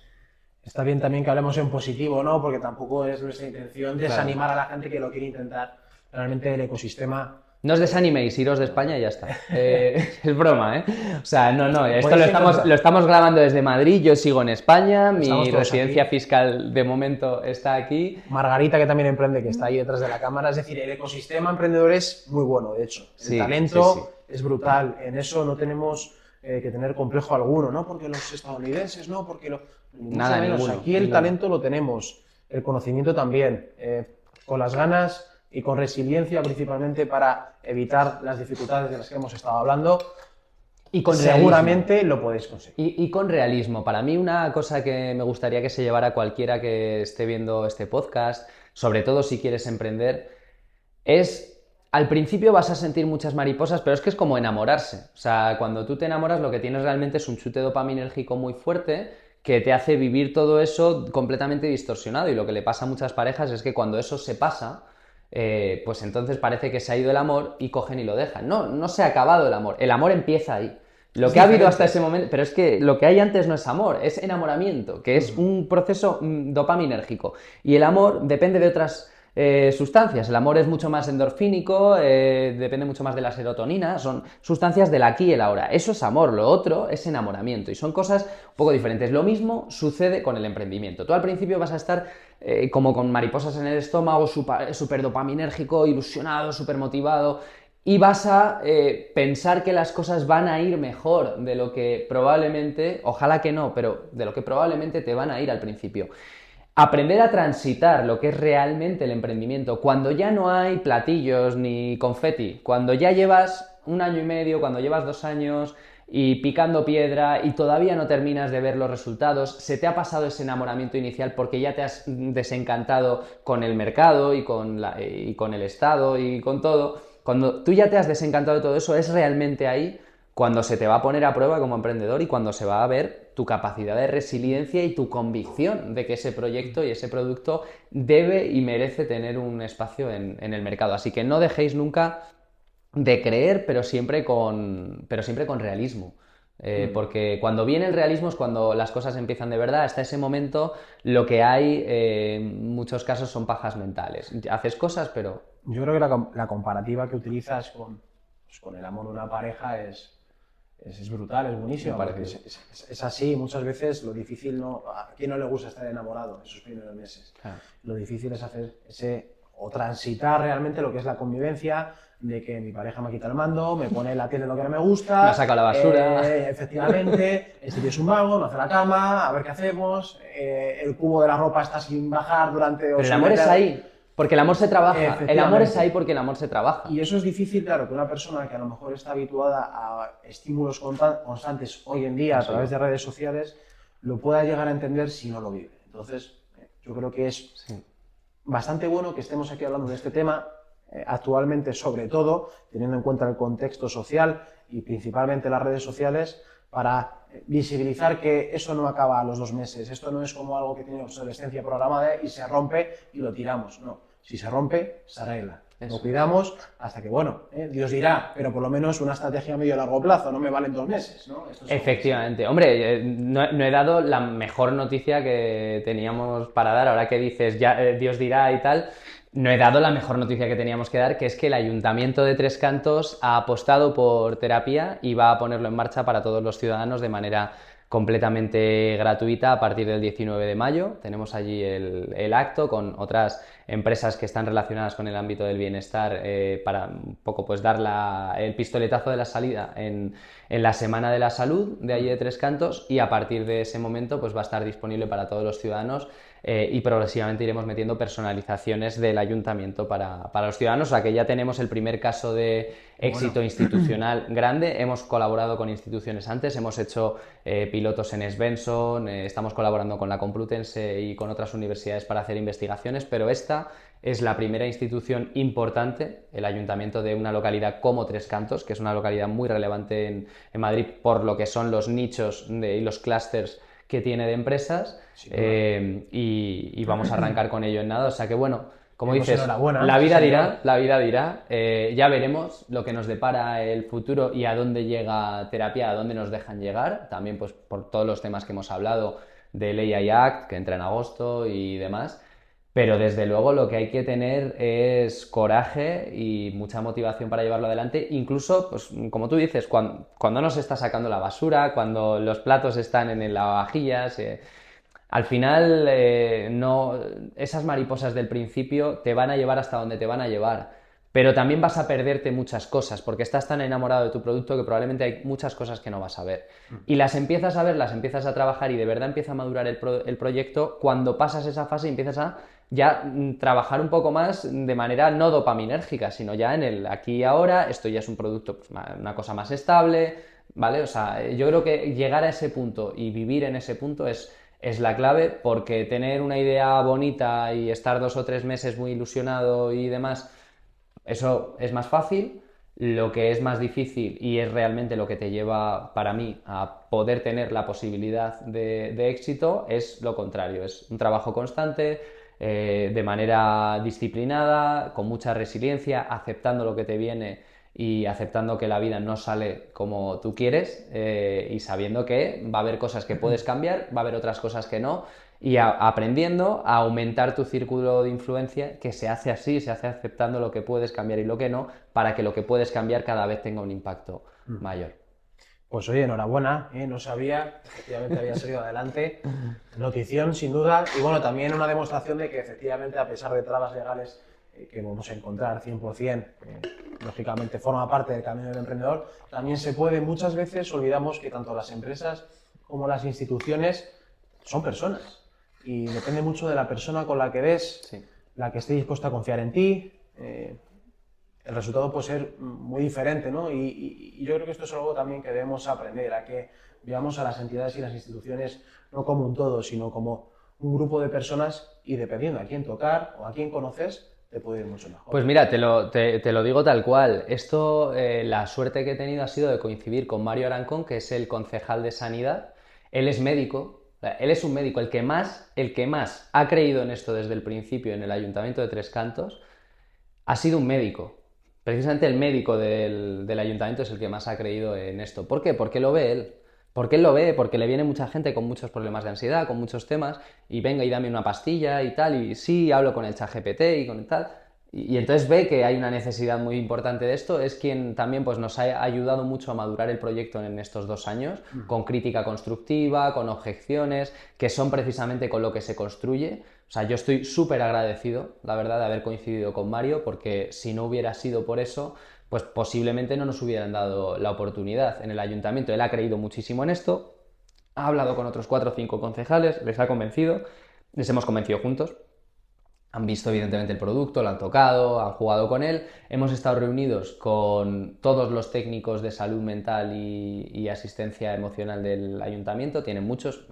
S1: Está bien también que hablemos en positivo, ¿no? Porque tampoco es nuestra intención
S2: Claro.
S1: desanimar a la gente que lo quiere intentar. Realmente el ecosistema...
S2: No os desaniméis, iros de España y ya está. Es broma, ¿eh? O sea, no, esto
S1: Podéis encontrar.
S2: lo estamos grabando desde Madrid, yo sigo en España,
S1: Estamos
S2: mi
S1: todos
S2: residencia
S1: aquí.
S2: fiscal de momento está aquí.
S1: Margarita, que también emprende, que está ahí detrás de la cámara. Es decir, el ecosistema emprendedor es muy bueno, de hecho. El
S2: Sí,
S1: talento
S2: sí, sí.
S1: es brutal. En eso no tenemos que tener complejo alguno, ¿no? Porque los estadounidenses, no, porque ni mucho
S2: Nada,
S1: menos.
S2: ninguno,
S1: Aquí el
S2: ninguno.
S1: talento lo tenemos, el conocimiento también, con las ganas y con resiliencia principalmente para evitar las dificultades de las que hemos estado hablando.
S2: Y con
S1: Seguramente
S2: realismo.
S1: lo podéis conseguir.
S2: Y con realismo. Para mí una cosa que me gustaría que se llevara cualquiera que esté viendo este podcast, sobre todo si quieres emprender, es... Al principio vas a sentir muchas mariposas, pero es que es como enamorarse. O sea, cuando tú te enamoras lo que tienes realmente es un chute dopaminérgico muy fuerte que te hace vivir todo eso completamente distorsionado. Y lo que le pasa a muchas parejas es que cuando eso se pasa, pues entonces parece que se ha ido el amor y cogen y lo dejan. No, no se ha acabado el amor empieza ahí. Lo
S1: Es
S2: que ha habido hasta
S1: diferente.
S2: ese momento, pero es que lo que hay antes no es amor, es enamoramiento, que es un proceso dopaminérgico. Y el amor depende de otras sustancias. El amor es mucho más endorfínico, depende mucho más de la serotonina, son sustancias del aquí y el ahora. Eso es amor, lo otro es enamoramiento y son cosas un poco diferentes. Lo mismo sucede con el emprendimiento. Tú al principio vas a estar como con mariposas en el estómago, súper dopaminérgico, ilusionado, súper motivado, y vas a pensar que las cosas van a ir mejor de lo que probablemente, ojalá que no, pero de lo que probablemente te van a ir al principio. Aprender a transitar lo que es realmente el emprendimiento, cuando ya no hay platillos ni confeti, cuando ya llevas 1 año y medio, cuando llevas 2 años y picando piedra y todavía no terminas de ver los resultados, se te ha pasado ese enamoramiento inicial porque ya te has desencantado con el mercado y con el Estado y con todo. Cuando tú ya te has desencantado de todo eso, es realmente ahí cuando se te va a poner a prueba como emprendedor y cuando se va a ver tu capacidad de resiliencia y tu convicción de que ese proyecto y ese producto debe y merece tener un espacio en el mercado. Así que no dejéis nunca de creer, pero siempre con realismo. Porque cuando viene el realismo es cuando las cosas empiezan de verdad. Hasta ese momento lo que hay en muchos casos son pajas mentales. Haces cosas, pero...
S1: Yo creo que la comparativa que utilizas pues, con el amor de una pareja es brutal, es
S2: Me
S1: buenísima, porque
S2: parece...
S1: es así. Muchas veces lo difícil no. ¿A quién no le gusta estar enamorado esos primeros meses?
S2: Claro.
S1: Lo difícil es hacer o transitar realmente lo que es la convivencia, de que mi pareja me quita el mando, me pone la tele lo que no me gusta.
S2: Me ha sacado la basura.
S1: Efectivamente, este tío es un vago, no hace la cama, a ver qué hacemos. El cubo de la ropa está sin bajar durante.
S2: Pero el amor es ahí, porque el amor se trabaja. El amor es ahí porque el amor se trabaja.
S1: Y eso es difícil, claro, que una persona que a lo mejor está habituada a estímulos constantes hoy en día a través de redes sociales, lo pueda llegar a entender si no lo vive. Entonces, yo creo que es bastante bueno que estemos aquí hablando de este tema. actualmente, sobre todo, teniendo en cuenta el contexto social y principalmente las redes sociales, para visibilizar que eso no acaba a los 2 meses, esto no es como algo que tiene obsolescencia programada y se rompe y lo tiramos, no, si se rompe, se arregla. Lo cuidamos hasta que, bueno, Dios dirá, pero por lo menos una estrategia a medio y largo plazo, no me valen 2 meses, ¿no?
S2: Efectivamente. Hombre, no he dado la mejor noticia que teníamos para dar, ahora que dices ya Dios dirá y tal, no he dado la mejor noticia que teníamos que dar, que es que el Ayuntamiento de Tres Cantos ha apostado por terapia y va a ponerlo en marcha para todos los ciudadanos de manera completamente gratuita a partir del 19 de mayo. Tenemos allí el acto con otras empresas que están relacionadas con el ámbito del bienestar para un poco pues dar el pistoletazo de la salida en la Semana de la Salud de allí de Tres Cantos, y a partir de ese momento pues va a estar disponible para todos los ciudadanos y progresivamente iremos metiendo personalizaciones del ayuntamiento para los ciudadanos. O sea que ya tenemos el primer caso de éxito institucional grande. Hemos colaborado con instituciones antes, hemos hecho pilotos en Svensson, estamos colaborando con la Complutense y con otras universidades para hacer investigaciones, pero esta es la primera institución importante, el ayuntamiento de una localidad como Tres Cantos, que es una localidad muy relevante en Madrid por lo que son los nichos y los clústeres que tiene de empresas, y vamos a arrancar con ello en nada. O sea que bueno, como dices, la vida dirá, ya veremos lo que nos depara el futuro y a dónde llega terapia, a dónde nos dejan llegar, también pues por todos los temas que hemos hablado del AI Act, que entra en agosto y demás. Pero desde luego lo que hay que tener es coraje y mucha motivación para llevarlo adelante, incluso, pues, como tú dices, cuando no se está sacando la basura, cuando los platos están en el lavavajillas. Al final, no, esas mariposas del principio te van a llevar hasta donde te van a llevar, pero también vas a perderte muchas cosas porque estás tan enamorado de tu producto que probablemente hay muchas cosas que no vas a ver. Y las empiezas a ver, las empiezas a trabajar y de verdad empieza a madurar el proyecto cuando pasas esa fase y empiezas a ya trabajar un poco más de manera no dopaminérgica, sino ya en el aquí y ahora. Esto ya es un producto, pues, una cosa más estable, ¿vale? O sea, yo creo que llegar a ese punto y vivir en ese punto es la clave, porque tener una idea bonita y estar 2 o 3 meses muy ilusionado y demás, eso es más fácil. Lo que es más difícil y es realmente lo que te lleva, para mí, a poder tener la posibilidad de éxito es lo contrario, es un trabajo constante, de manera disciplinada, con mucha resiliencia, aceptando lo que te viene y aceptando que la vida no sale como tú quieres, y sabiendo que va a haber cosas que puedes cambiar, va a haber otras cosas que no, y aprendiendo a aumentar tu círculo de influencia, que se hace así, se hace aceptando lo que puedes cambiar y lo que no, para que lo que puedes cambiar cada vez tenga un impacto mayor.
S1: Pues oye, enhorabuena, no sabía, efectivamente había salido adelante. Notición, sin duda, y bueno, también una demostración de que efectivamente, a pesar de trabas legales que vamos a encontrar 100%, lógicamente forma parte del camino del emprendedor, también se puede, muchas veces olvidamos que tanto las empresas como las instituciones son personas, y depende mucho de la persona con la que des,
S2: Sí.
S1: la que esté dispuesta a confiar en ti. El resultado puede ser muy diferente, ¿no? Y yo creo que esto es algo también que debemos aprender, a que veamos a las entidades y las instituciones no como un todo, sino como un grupo de personas, y dependiendo a quién tocar o a quién conoces, te puede ir mucho mejor.
S2: Pues mira, te lo digo tal cual. Esto, la suerte que he tenido ha sido de coincidir con Mario Arancón, que es el concejal de Sanidad. Él es médico, él es un médico, el que más ha creído en esto desde el principio en el Ayuntamiento de Tres Cantos ha sido un médico. Precisamente el médico del ayuntamiento es el que más ha creído en esto. ¿Por qué? Porque lo ve él. Porque él lo ve, porque le viene mucha gente con muchos problemas de ansiedad, con muchos temas, y venga y dame una pastilla y tal, y sí, hablo con el ChatGPT y con el tal. Y entonces ve que hay una necesidad muy importante de esto. Es quien también pues, nos ha ayudado mucho a madurar el proyecto en estos 2 años, con crítica constructiva, con objeciones, que son precisamente con lo que se construye. O sea, yo estoy súper agradecido, la verdad, de haber coincidido con Mario, porque si no hubiera sido por eso, pues posiblemente no nos hubieran dado la oportunidad en el ayuntamiento. Él ha creído muchísimo en esto, ha hablado con otros 4 o 5 concejales, les ha convencido, les hemos convencido juntos. Han visto evidentemente el producto, lo han tocado, han jugado con él. Hemos estado reunidos con todos los técnicos de salud mental y asistencia emocional del ayuntamiento. Tienen muchos,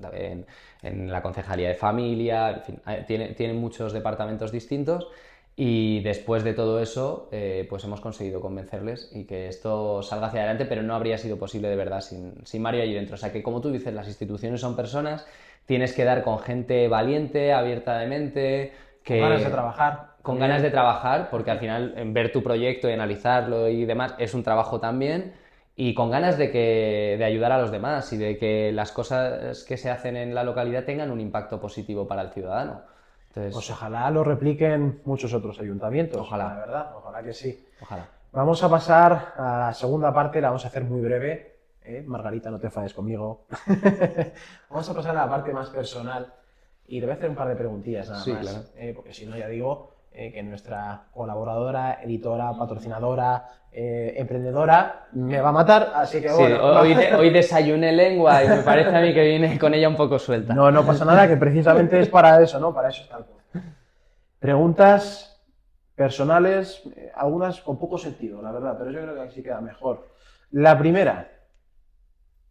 S2: en la concejalía de familia, en fin, tienen muchos departamentos distintos. Y después de todo eso, pues hemos conseguido convencerles y que esto salga hacia adelante, pero no habría sido posible de verdad sin Mario allí dentro. O sea que, como tú dices, las instituciones son personas, tienes que dar con gente valiente, abierta de mente,
S1: Con ganas de
S2: que
S1: trabajar.
S2: con
S1: También.
S2: ganas de trabajar, porque al final ver tu proyecto y analizarlo y demás es un trabajo también, y con ganas de ayudar a los demás y de que las cosas que se hacen en la localidad tengan un impacto positivo para el ciudadano.
S1: Pues
S2: Entonces,
S1: ojalá lo repliquen muchos otros ayuntamientos, la
S2: ojalá,
S1: verdad, ojalá que sí.
S2: ojalá.
S1: Vamos a pasar a la segunda parte, la vamos a hacer muy breve. Margarita, no te enfades conmigo. Vamos a pasar a la parte más personal y le voy a hacer un par de preguntillas nada
S2: Sí,
S1: más,
S2: claro.
S1: porque si no ya digo que nuestra colaboradora, editora, patrocinadora, emprendedora me va a matar, así que
S2: Sí,
S1: bueno.
S2: hoy desayuné lengua y me parece a mí que viene con ella un poco suelta.
S1: No, no pasa nada, que precisamente es para eso, ¿no? Para eso está el podcast. Preguntas personales, algunas con poco sentido, la verdad, pero yo creo que así queda mejor. La primera,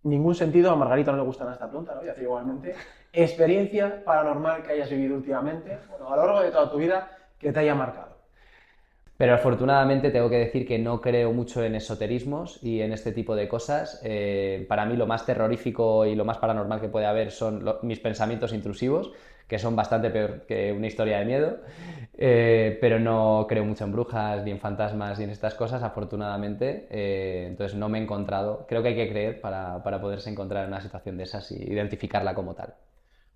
S1: ningún sentido, a Margarita no le gusta nada esta pregunta, ¿no? Y hace igualmente. Experiencia paranormal que hayas vivido últimamente, bueno, a lo largo de toda tu vida, que te haya marcado.
S2: Pero afortunadamente tengo que decir que no creo mucho en esoterismos y en este tipo de cosas. Para mí lo más terrorífico y lo más paranormal que puede haber son mis pensamientos intrusivos, que son bastante peor que una historia de miedo. Pero no creo mucho en brujas, ni en fantasmas, ni en estas cosas, afortunadamente. Entonces no me he encontrado. Creo que hay que creer para poderse encontrar en una situación de esas y identificarla como tal.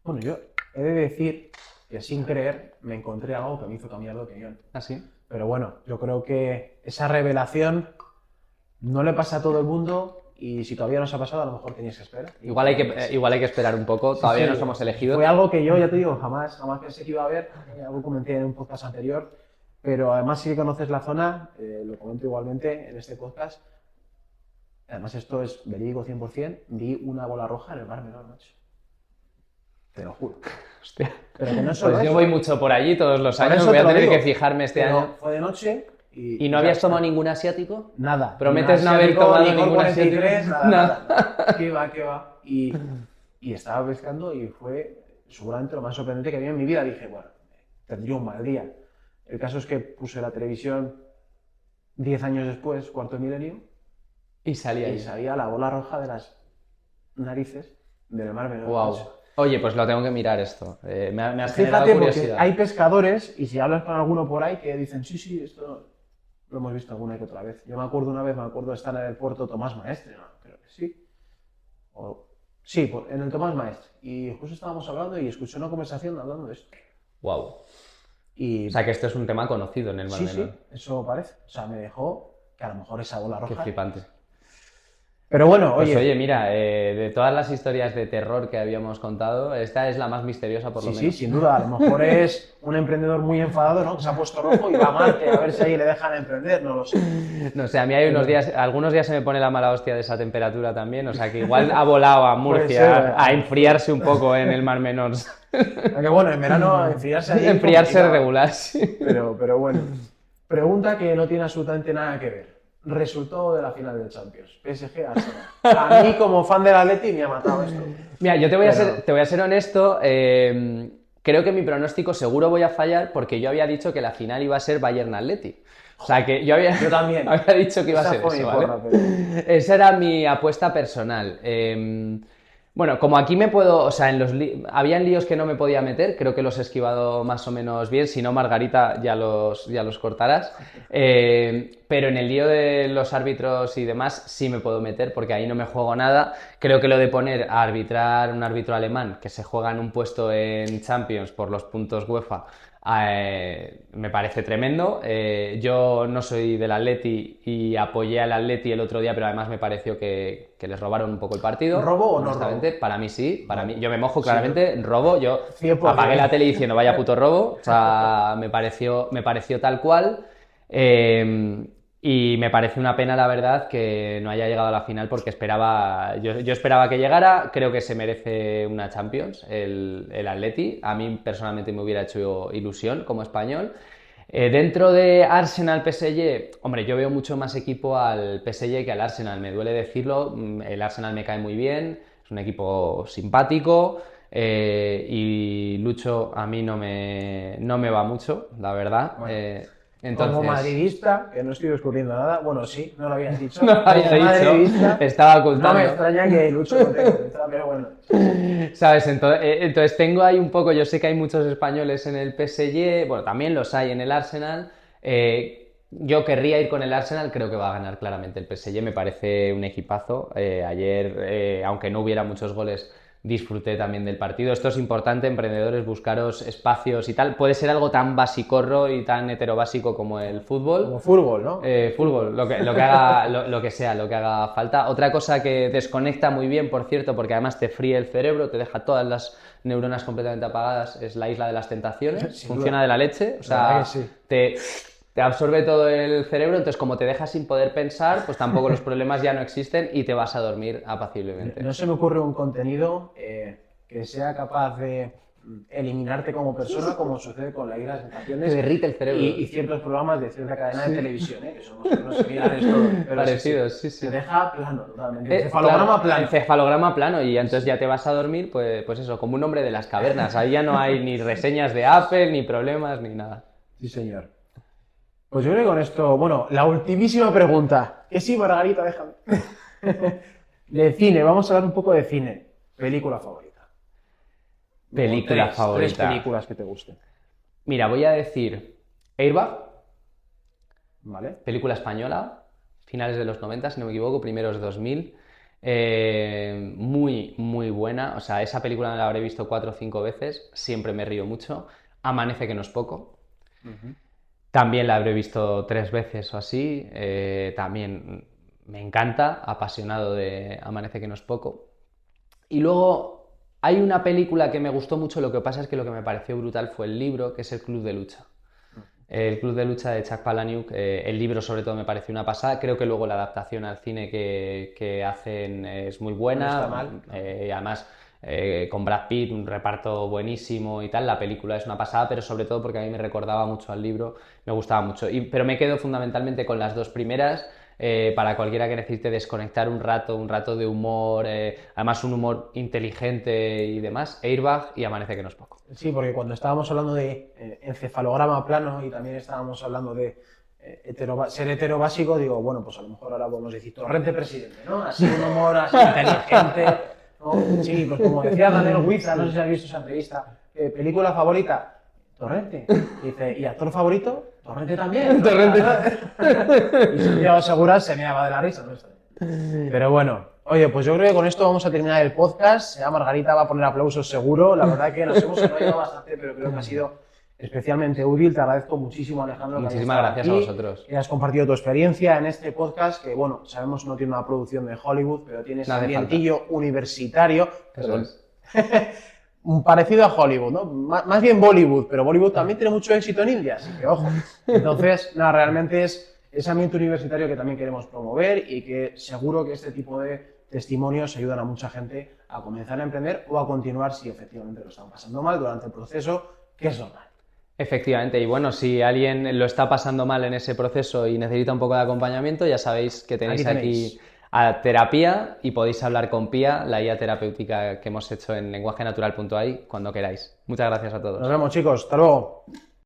S1: Bueno, yo he de decir que sin creer me encontré algo que me hizo cambiar de opinión.
S2: ¿Ah, sí?
S1: Pero bueno, yo creo que esa revelación no le pasa a todo el mundo y si todavía no os ha pasado, a lo mejor tenéis que esperar.
S2: Igual hay que esperar un poco.
S1: Sí,
S2: Todavía
S1: sí.
S2: no somos elegidos.
S1: Fue algo que yo, ya te digo, jamás pensé que iba a haber, algo comenté en un podcast anterior, pero además si conoces la zona, lo comento igualmente en este podcast, además esto es verídico 100%, vi una bola roja en el Mar Menor, macho. Te lo juro.
S2: Hostia.
S1: Pero que no es solo
S2: Pues yo
S1: eso.
S2: voy mucho por allí todos los
S1: Por
S2: años.
S1: eso
S2: Voy
S1: te
S2: a
S1: lo
S2: tener
S1: digo.
S2: que fijarme este
S1: Pero
S2: año.
S1: fue de noche
S2: ¿Y no
S1: ya
S2: habías
S1: está.
S2: tomado ningún asiático?
S1: Nada.
S2: ¿Prometes
S1: Ni
S2: no haber
S1: asiático,
S2: tomado
S1: ni
S2: ningún
S1: Col 43,
S2: asiático?
S1: nada. ¿Qué va, qué va? Y estaba pescando y fue seguramente lo más sorprendente que había en mi vida. Dije, bueno, tendría un mal día. El caso es que puse la televisión 10 años después, cuarto milenio,
S2: Y salí
S1: y
S2: ahí.
S1: salía la bola roja de las narices del Mar Menor.
S2: Wow. Oye, pues lo tengo que mirar esto. Me has generado
S1: Fíjate, porque
S2: curiosidad.
S1: hay pescadores, y si hablas con alguno por ahí, que dicen, sí, esto lo hemos visto alguna que otra vez. Yo me acuerdo una vez, de estar en el puerto Tomás Maestre, ¿no? Creo que sí. Sí, en el Tomás Maestre. Y justo estábamos hablando y escuché una conversación hablando de esto.
S2: Wow.
S1: Y
S2: O sea que esto es un tema conocido en el Mar
S1: sí,
S2: Menor.
S1: eso parece. O sea, me dejó que a lo mejor esa bola
S2: Qué
S1: roja.
S2: flipante.
S1: Pero bueno,
S2: Pues
S1: oye.
S2: oye, mira, de todas las historias de terror que habíamos contado, esta es la más misteriosa por lo
S1: Sí,
S2: menos.
S1: sin duda. A lo mejor es un emprendedor muy enfadado, ¿no? Que se ha puesto rojo y va a Marte a ver si ahí le dejan emprender, no lo sé.
S2: No sé, a mí hay unos días, algunos días se me pone la mala hostia de esa temperatura también, o sea que igual ha volado a
S1: Puede ser,
S2: Murcia a enfriarse un poco en el Mar Menor.
S1: Aunque bueno, en verano enfriarse allí.
S2: Enfriarse
S1: complicado.
S2: regular, sí.
S1: Pero bueno. Pregunta que no tiene absolutamente nada que ver. Resultado de la final del Champions. PSG Arsenal. A mí, como fan del Atleti, me ha matado esto.
S2: Mira, yo te
S1: Pero-
S2: voy a ser honesto. Creo que mi pronóstico seguro voy a fallar porque yo había dicho que la final iba a ser Bayern-Atleti. O sea que yo
S1: también.
S2: había dicho que iba a
S1: Esa
S2: ser
S1: fue mi
S2: eso, ¿vale?
S1: porra, pero-
S2: Esa era mi apuesta personal. Bueno, como aquí me puedo, o sea, habían líos que no me podía meter, creo que los he esquivado más o menos bien, si no, Margarita, ya los cortarás. Pero en el lío de los árbitros y demás sí me puedo meter porque ahí no me juego nada. Creo que lo de poner a arbitrar un árbitro alemán que se juega en un puesto en Champions por los puntos UEFA, me parece tremendo. Yo no soy del Atleti y apoyé al Atleti el otro día, pero además me pareció que les robaron un poco el partido.
S1: ¿Robo o no
S2: honestamente.
S1: robo?
S2: Para mí sí, para
S1: Robo.
S2: mí. Yo me mojo
S1: Sí,
S2: claramente, robo. Yo
S1: 100%.
S2: apagué la tele diciendo vaya puto robo. O sea, me pareció tal cual. Y me parece una pena, la verdad, que no haya llegado a la final porque yo esperaba que llegara. Creo que se merece una Champions el Atleti. A mí personalmente me hubiera hecho ilusión como español. Dentro de Arsenal-PSG, hombre, yo veo mucho más equipo al PSG que al Arsenal, me duele decirlo. El Arsenal me cae muy bien, es un equipo simpático. y Lucho a mí no me va mucho, la verdad.
S1: Bueno.
S2: Entonces...
S1: Como madridista, que no estoy descubriendo nada, bueno, sí, no lo habías dicho.
S2: No lo había
S1: Como
S2: dicho,
S1: madridista,
S2: estaba ocultando.
S1: no me extraña que Lucho no te convenzca, pero bueno.
S2: ¿Sabes? Entonces tengo ahí un poco, yo sé que hay muchos españoles en el PSG, bueno, también los hay en el Arsenal. Yo querría ir con el Arsenal, creo que va a ganar claramente el PSG, me parece un equipazo. Ayer, aunque no hubiera muchos goles, disfruté también del partido. Esto es importante, emprendedores, buscaros espacios y tal. Puede ser algo tan basicorro y tan heterobásico como el fútbol.
S1: Como fútbol, ¿no?
S2: Fútbol, lo que haga, lo que sea, lo que haga falta. Otra cosa que desconecta muy bien, por cierto, porque además te fríe el cerebro, te deja todas las neuronas completamente apagadas, es la Isla de las Tentaciones.
S1: Sin
S2: Funciona
S1: duda.
S2: de la leche, o
S1: La verdad
S2: sea,
S1: que sí.
S2: te absorbe todo el cerebro, entonces como te dejas sin poder pensar, pues tampoco los problemas ya no existen y te vas a dormir apaciblemente.
S1: No se me ocurre un contenido que sea capaz de eliminarte como persona, como sucede con la Isla de las Tentaciones.
S2: Te derrite el cerebro.
S1: Y ciertos programas de cierta cadena de televisión, que son unos similares todos. Pero
S2: Parecidos, sí.
S1: Te deja plano, totalmente. Encefalograma
S2: Claro,
S1: plano.
S2: encefalograma plano y entonces ya te vas a dormir, pues eso, como un hombre de las cavernas. Ahí ya no hay ni reseñas de Apple, ni problemas, ni nada.
S1: Sí, señor. Pues yo creo que con esto, bueno, la ultimísima pregunta. Que sí, Margarita, déjame. De cine, vamos a hablar un poco de cine. Película favorita.
S2: Película favorita.
S1: Tres películas que te gusten.
S2: Mira, voy a decir Airbag,
S1: ¿Vale?
S2: película española, finales de los 90, si no me equivoco, primeros de 2000. Muy, muy buena. O sea, esa película la habré visto 4 o 5 veces, siempre me río mucho. Amanece que no es poco. También la habré visto 3 veces o así. También me encanta, apasionado de Amanece que no es poco. Y luego hay una película que me gustó mucho, lo que pasa es que lo que me pareció brutal fue el libro, que es El Club de Lucha. El Club de Lucha de Chuck Palahniuk, el libro sobre todo me pareció una pasada, creo que luego la adaptación al cine que hacen es muy buena,
S1: No está mal.
S2: Además con Brad Pitt, un reparto buenísimo y tal, la película es una pasada, pero sobre todo porque a mí me recordaba mucho al libro, me gustaba mucho, pero me quedo fundamentalmente con las dos primeras. Para cualquiera que necesite desconectar un rato de humor, además un humor inteligente y demás, Airbag y Amanece que no es poco.
S1: Sí, porque cuando estábamos hablando de encefalograma plano y también estábamos hablando de ser heterobásico, digo, bueno, pues a lo mejor ahora podemos decir Torrente presidente, ¿no? Así un humor así inteligente, ¿no? Sí, pues como decía Daniel Huiza, no sé si has visto esa entrevista, película favorita, Torrente. Dice, ¿y actor favorito? Torrente también.
S2: Torrente.
S1: Y Santiago Segura se me daba de la risa, ¿no? Pero bueno, oye, pues yo creo que con esto vamos a terminar el podcast. Ya Margarita va a poner aplausos seguro. La verdad que nos hemos enrollado bastante, pero creo que ha sido especialmente útil. Te agradezco muchísimo, Alejandro.
S2: Muchísimas gracias a vosotros.
S1: Que has compartido tu experiencia en este podcast, que bueno, sabemos no tiene una producción de Hollywood, pero tiene ese ambientillo universitario. Parecido a Hollywood, ¿no? Más bien Bollywood, pero Bollywood también tiene mucho éxito en India, así que ojo. Entonces, nada, realmente es ese ambiente universitario que también queremos promover y que seguro que este tipo de testimonios ayudan a mucha gente a comenzar a emprender o a continuar si efectivamente lo están pasando mal durante el proceso, que es normal.
S2: Efectivamente, y bueno, si alguien lo está pasando mal en ese proceso y necesita un poco de acompañamiento, ya sabéis que tenéis aquí a Terapia y podéis hablar con Pía, la guía terapéutica que hemos hecho en lenguajenatural.ai cuando queráis. Muchas gracias a todos.
S1: Nos vemos, chicos. Hasta luego.